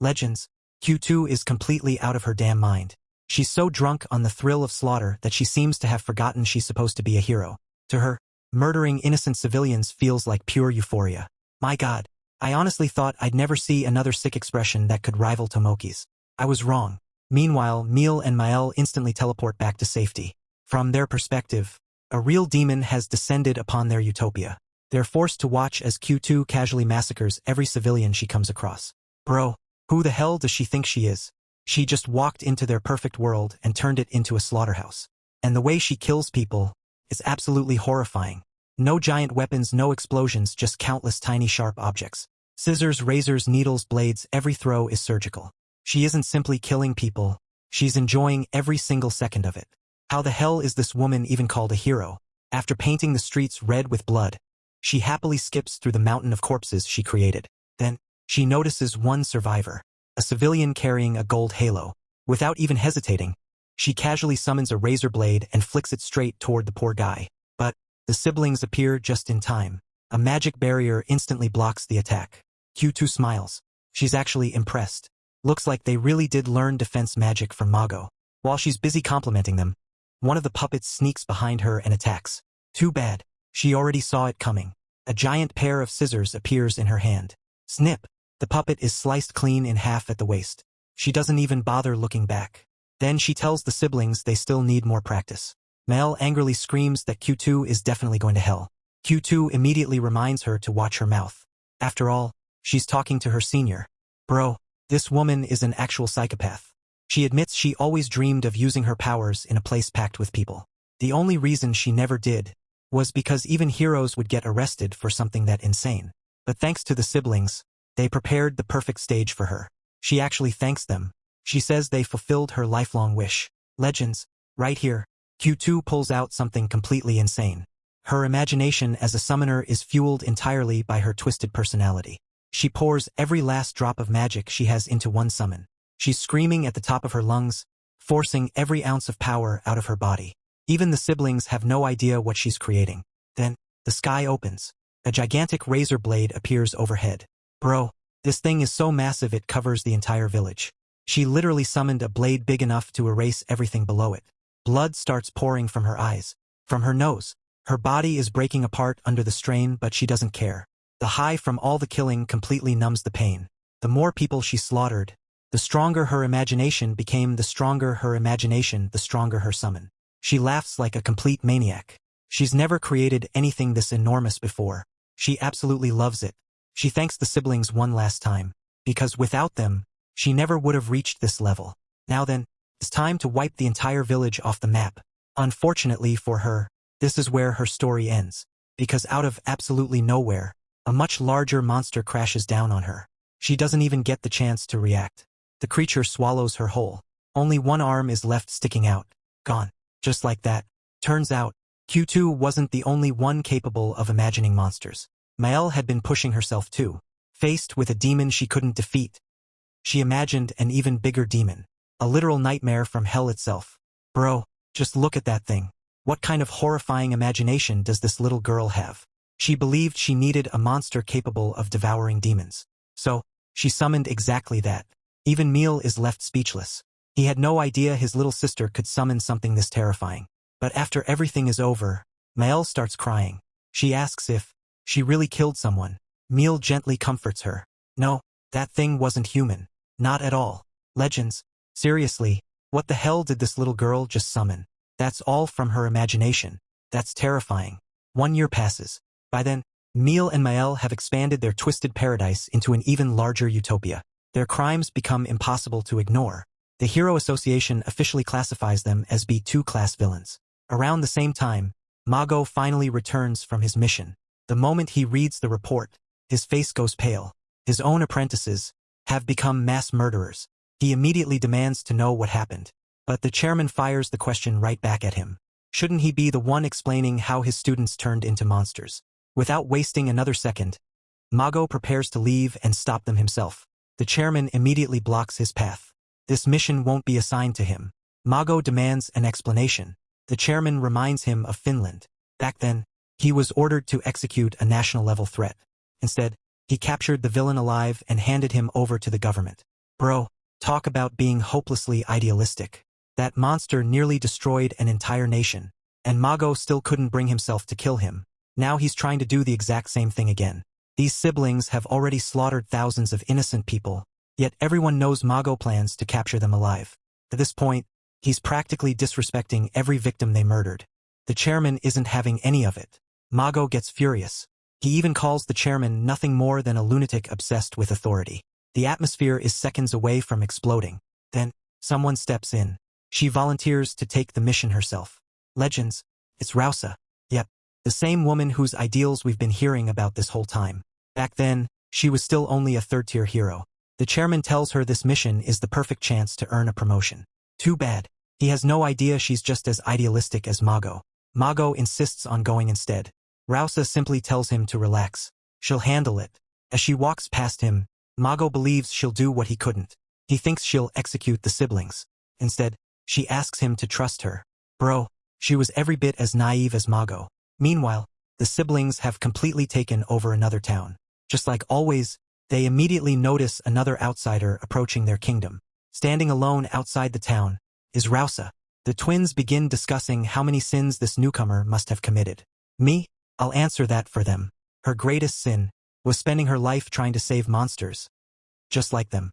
Legends, Q2 is completely out of her damn mind. She's so drunk on the thrill of slaughter that she seems to have forgotten she's supposed to be a hero. To her, murdering innocent civilians feels like pure euphoria. My God, I honestly thought I'd never see another sick expression that could rival Tomoki's. I was wrong. Meanwhile, Miel and Mael instantly teleport back to safety. From their perspective, a real demon has descended upon their utopia. They're forced to watch as Q2 casually massacres every civilian she comes across. Bro, who the hell does she think she is? She just walked into their perfect world and turned it into a slaughterhouse. And the way she kills people is absolutely horrifying. No giant weapons, no explosions, just countless tiny sharp objects. Scissors, razors, needles, blades, every throw is surgical. She isn't simply killing people, she's enjoying every single second of it. How the hell is this woman even called a hero? After painting the streets red with blood, she happily skips through the mountain of corpses she created. Then, she notices one survivor, a civilian carrying a gold halo. Without even hesitating, she casually summons a razor blade and flicks it straight toward the poor guy. But, the siblings appear just in time. A magic barrier instantly blocks the attack. Q2 smiles. She's actually impressed. Looks like they really did learn defense magic from Mago. While she's busy complimenting them, one of the puppets sneaks behind her and attacks. Too bad. She already saw it coming. A giant pair of scissors appears in her hand. Snip! The puppet is sliced clean in half at the waist. She doesn't even bother looking back. Then she tells the siblings they still need more practice. Mel angrily screams that Q2 is definitely going to hell. Q2 immediately reminds her to watch her mouth. After all, she's talking to her senior. Bro, this woman is an actual psychopath. She admits she always dreamed of using her powers in a place packed with people. The only reason she never did was because even heroes would get arrested for something that insane. But thanks to the siblings, they prepared the perfect stage for her. She actually thanks them. She says they fulfilled her lifelong wish. Legends, right here, Q2 pulls out something completely insane. Her imagination as a summoner is fueled entirely by her twisted personality. She pours every last drop of magic she has into one summon. She's screaming at the top of her lungs, forcing every ounce of power out of her body. Even the siblings have no idea what she's creating. Then, the sky opens. A gigantic razor blade appears overhead. Bro, this thing is so massive it covers the entire village. She literally summoned a blade big enough to erase everything below it. Blood starts pouring from her eyes, from her nose. Her body is breaking apart under the strain, but she doesn't care. The high from all the killing completely numbs the pain. The more people she slaughtered, the stronger her imagination became. The stronger her imagination, the stronger her summon. She laughs like a complete maniac. She's never created anything this enormous before. She absolutely loves it. She thanks the siblings one last time, because without them, she never would have reached this level. Now then, it's time to wipe the entire village off the map. Unfortunately for her, this is where her story ends, because out of absolutely nowhere, a much larger monster crashes down on her. She doesn't even get the chance to react. The creature swallows her whole. Only one arm is left sticking out. Gone. Just like that. Turns out, Q2 wasn't the only one capable of imagining monsters. Mael had been pushing herself too. Faced with a demon she couldn't defeat, she imagined an even bigger demon. A literal nightmare from hell itself. Bro, just look at that thing. What kind of horrifying imagination does this little girl have? She believed she needed a monster capable of devouring demons. So, she summoned exactly that. Even Meal is left speechless. He had no idea his little sister could summon something this terrifying. But after everything is over, Mael starts crying. She asks if she really killed someone. Meal gently comforts her. No, that thing wasn't human. Not at all. Legends. Seriously, what the hell did this little girl just summon? That's all from her imagination. That's terrifying. 1 year passes. By then, Meal and Mael have expanded their twisted paradise into an even larger utopia. Their crimes become impossible to ignore. The Hero Association officially classifies them as B2 class villains. Around the same time, Mago finally returns from his mission. The moment he reads the report, his face goes pale. His own apprentices have become mass murderers. He immediately demands to know what happened. But the chairman fires the question right back at him. Shouldn't he be the one explaining how his students turned into monsters? Without wasting another second, Mago prepares to leave and stop them himself. The chairman immediately blocks his path. This mission won't be assigned to him. Mago demands an explanation. The chairman reminds him of Finland. Back then, he was ordered to execute a national-level threat. Instead, he captured the villain alive and handed him over to the government. Bro, talk about being hopelessly idealistic. That monster nearly destroyed an entire nation, and Mago still couldn't bring himself to kill him. Now he's trying to do the exact same thing again. These siblings have already slaughtered thousands of innocent people, yet everyone knows Mago plans to capture them alive. At this point, he's practically disrespecting every victim they murdered. The chairman isn't having any of it. Mago gets furious. He even calls the chairman nothing more than a lunatic obsessed with authority. The atmosphere is seconds away from exploding. Then, someone steps in. She volunteers to take the mission herself. Legends. It's Rausa. Yep, the same woman whose ideals we've been hearing about this whole time. Back then, she was still only a third-tier hero. The chairman tells her this mission is the perfect chance to earn a promotion. Too bad. He has no idea she's just as idealistic as Mago. Mago insists on going instead. Rausa simply tells him to relax. She'll handle it. As she walks past him, Mago believes she'll do what he couldn't. He thinks she'll execute the siblings. Instead, she asks him to trust her. Bro, she was every bit as naive as Mago. Meanwhile, the siblings have completely taken over another town. Just like always, they immediately notice another outsider approaching their kingdom. Standing alone outside the town is Rausa. The twins begin discussing how many sins this newcomer must have committed. Me? I'll answer that for them. Her greatest sin was spending her life trying to save monsters. Just like them.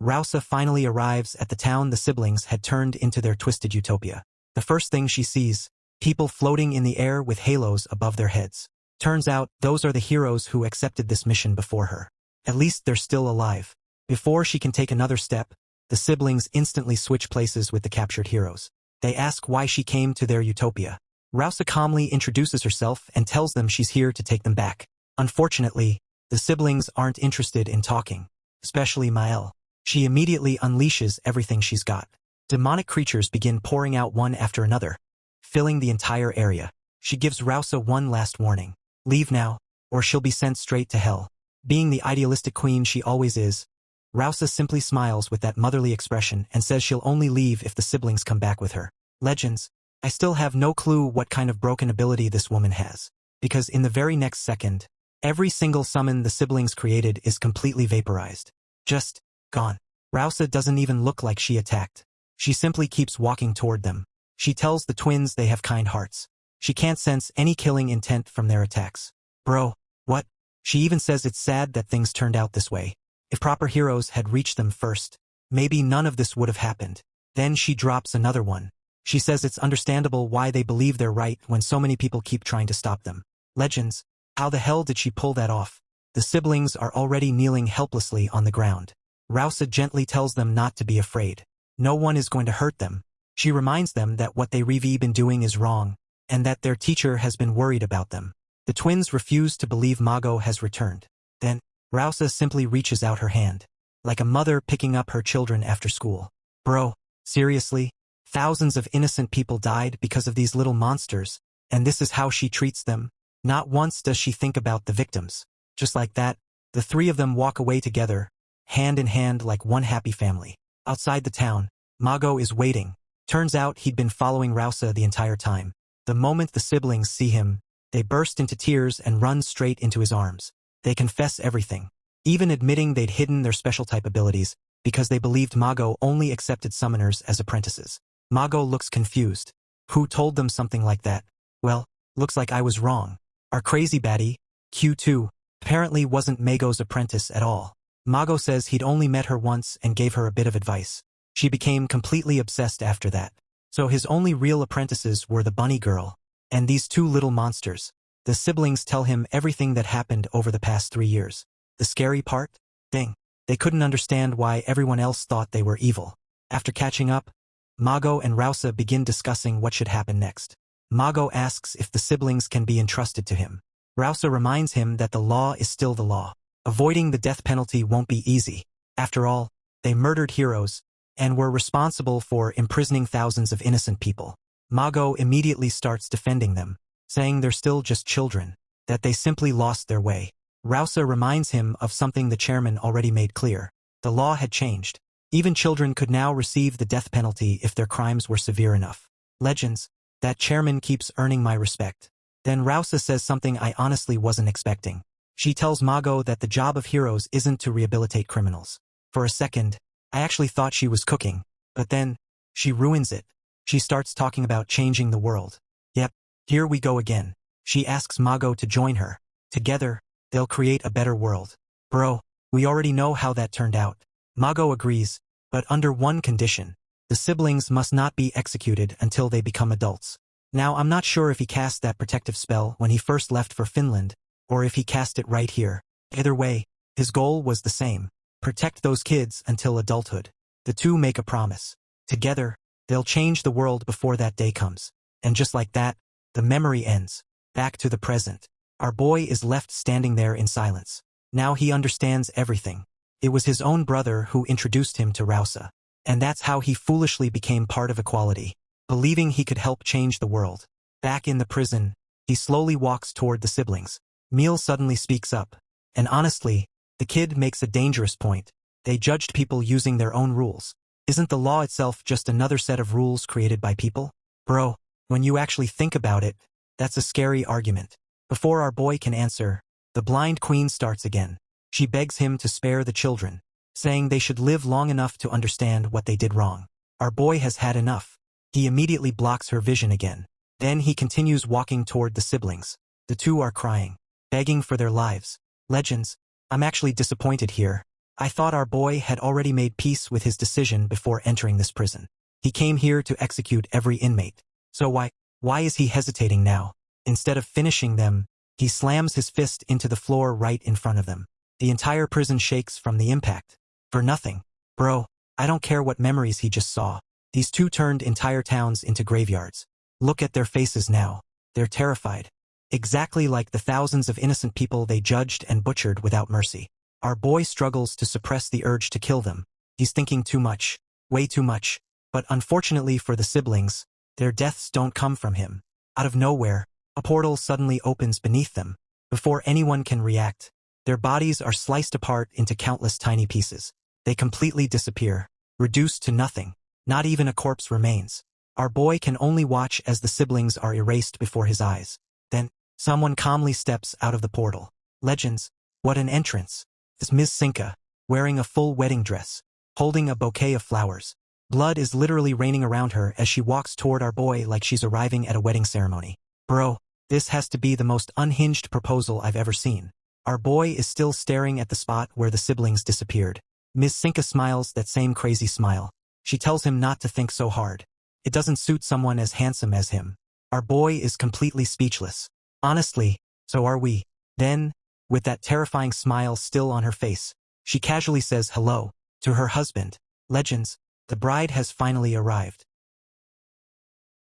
Rausa finally arrives at the town the siblings had turned into their twisted utopia. The first thing she sees, people floating in the air with halos above their heads. Turns out, those are the heroes who accepted this mission before her. At least they're still alive. Before she can take another step, the siblings instantly switch places with the captured heroes. They ask why she came to their utopia. Rausa calmly introduces herself and tells them she's here to take them back. Unfortunately, the siblings aren't interested in talking, especially Mael. She immediately unleashes everything she's got. Demonic creatures begin pouring out one after another, filling the entire area. She gives Rausa one last warning. Leave now, or she'll be sent straight to hell. Being the idealistic queen she always is, Rausa simply smiles with that motherly expression and says she'll only leave if the siblings come back with her. Legends. I still have no clue what kind of broken ability this woman has, because in the very next second, every single summon the siblings created is completely vaporized. Just gone. Rausa doesn't even look like she attacked. She simply keeps walking toward them. She tells the twins they have kind hearts. She can't sense any killing intent from their attacks. Bro, what? She even says it's sad that things turned out this way. If proper heroes had reached them first, maybe none of this would have happened. Then she drops another one. She says it's understandable why they believe they're right when so many people keep trying to stop them. Legends, how the hell did she pull that off? The siblings are already kneeling helplessly on the ground. Rausa gently tells them not to be afraid. No one is going to hurt them. She reminds them that what they've been doing is wrong, and that their teacher has been worried about them. The twins refuse to believe Mago has returned. Then, Rausa simply reaches out her hand, like a mother picking up her children after school. Bro, seriously? Thousands of innocent people died because of these little monsters, and this is how she treats them? Not once does she think about the victims. Just like that, the three of them walk away together, hand in hand like one happy family. Outside the town, Mago is waiting. Turns out he'd been following Rausa the entire time. The moment the siblings see him, they burst into tears and run straight into his arms. They confess everything, even admitting they'd hidden their special type abilities because they believed Mago only accepted summoners as apprentices. Mago looks confused. Who told them something like that? Well, looks like I was wrong. Our crazy baddie, Q2, apparently wasn't Mago's apprentice at all. Mago says he'd only met her once and gave her a bit of advice. She became completely obsessed after that. So his only real apprentices were the bunny girl and these two little monsters. The siblings tell him everything that happened over the past 3 years. The scary part? Dang, they couldn't understand why everyone else thought they were evil. After catching up, Mago and Rausa begin discussing what should happen next. Mago asks if the siblings can be entrusted to him. Rausa reminds him that the law is still the law. Avoiding the death penalty won't be easy. After all, they murdered heroes and were responsible for imprisoning thousands of innocent people. Mago immediately starts defending them, saying they're still just children, that they simply lost their way. Rausa reminds him of something the chairman already made clear. The law had changed. Even children could now receive the death penalty if their crimes were severe enough. Legends, that chairman keeps earning my respect. Then Rausa says something I honestly wasn't expecting. She tells Mago that the job of heroes isn't to rehabilitate criminals. For a second, I actually thought she was cooking, but then, she ruins it. She starts talking about changing the world. Yep, here we go again. She asks Mago to join her. Together, they'll create a better world. Bro, we already know how that turned out. Mago agrees, but under one condition. The siblings must not be executed until they become adults. Now I'm not sure if he cast that protective spell when he first left for Finland, or if he cast it right here. Either way, his goal was the same. Protect those kids until adulthood. The two make a promise. Together, they'll change the world before that day comes. And just like that, the memory ends. Back to the present. Our boy is left standing there in silence. Now he understands everything. It was his own brother who introduced him to Rausa. And that's how he foolishly became part of equality, believing he could help change the world. Back in the prison, he slowly walks toward the siblings. Emil suddenly speaks up. And honestly, the kid makes a dangerous point. They judged people using their own rules. Isn't the law itself just another set of rules created by people? Bro, when you actually think about it, that's a scary argument. Before our boy can answer, the blind queen starts again. She begs him to spare the children, saying they should live long enough to understand what they did wrong. Our boy has had enough. He immediately blocks her vision again. Then he continues walking toward the siblings. The two are crying, begging for their lives. Legends, I'm actually disappointed here. I thought our boy had already made peace with his decision before entering this prison. He came here to execute every inmate. So why is he hesitating now? Instead of finishing them, he slams his fist into the floor right in front of them. The entire prison shakes from the impact. For nothing. Bro, I don't care what memories he just saw. These two turned entire towns into graveyards. Look at their faces now. They're terrified. Exactly like the thousands of innocent people they judged and butchered without mercy. Our boy struggles to suppress the urge to kill them. He's thinking too much. Way too much. But unfortunately for the siblings, their deaths don't come from him. Out of nowhere, a portal suddenly opens beneath them. Before anyone can react, their bodies are sliced apart into countless tiny pieces. They completely disappear, reduced to nothing. Not even a corpse remains. Our boy can only watch as the siblings are erased before his eyes. Then, someone calmly steps out of the portal. Legends, what an entrance. It's Ms. Sinka, wearing a full wedding dress, holding a bouquet of flowers. Blood is literally raining around her as she walks toward our boy like she's arriving at a wedding ceremony. Bro, this has to be the most unhinged proposal I've ever seen. Our boy is still staring at the spot where the siblings disappeared. Ms. Cinca smiles that same crazy smile. She tells him not to think so hard. It doesn't suit someone as handsome as him. Our boy is completely speechless. Honestly, so are we. Then, with that terrifying smile still on her face, she casually says hello to her husband. Legends, the bride has finally arrived.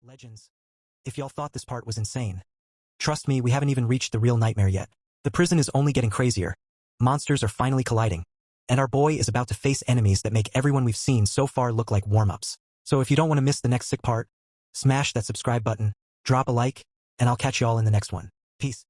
Legends, if y'all thought this part was insane, trust me, we haven't even reached the real nightmare yet. The prison is only getting crazier. Monsters are finally colliding. And our boy is about to face enemies that make everyone we've seen so far look like warm-ups. So if you don't want to miss the next sick part, smash that subscribe button, drop a like, and I'll catch y'all in the next one. Peace.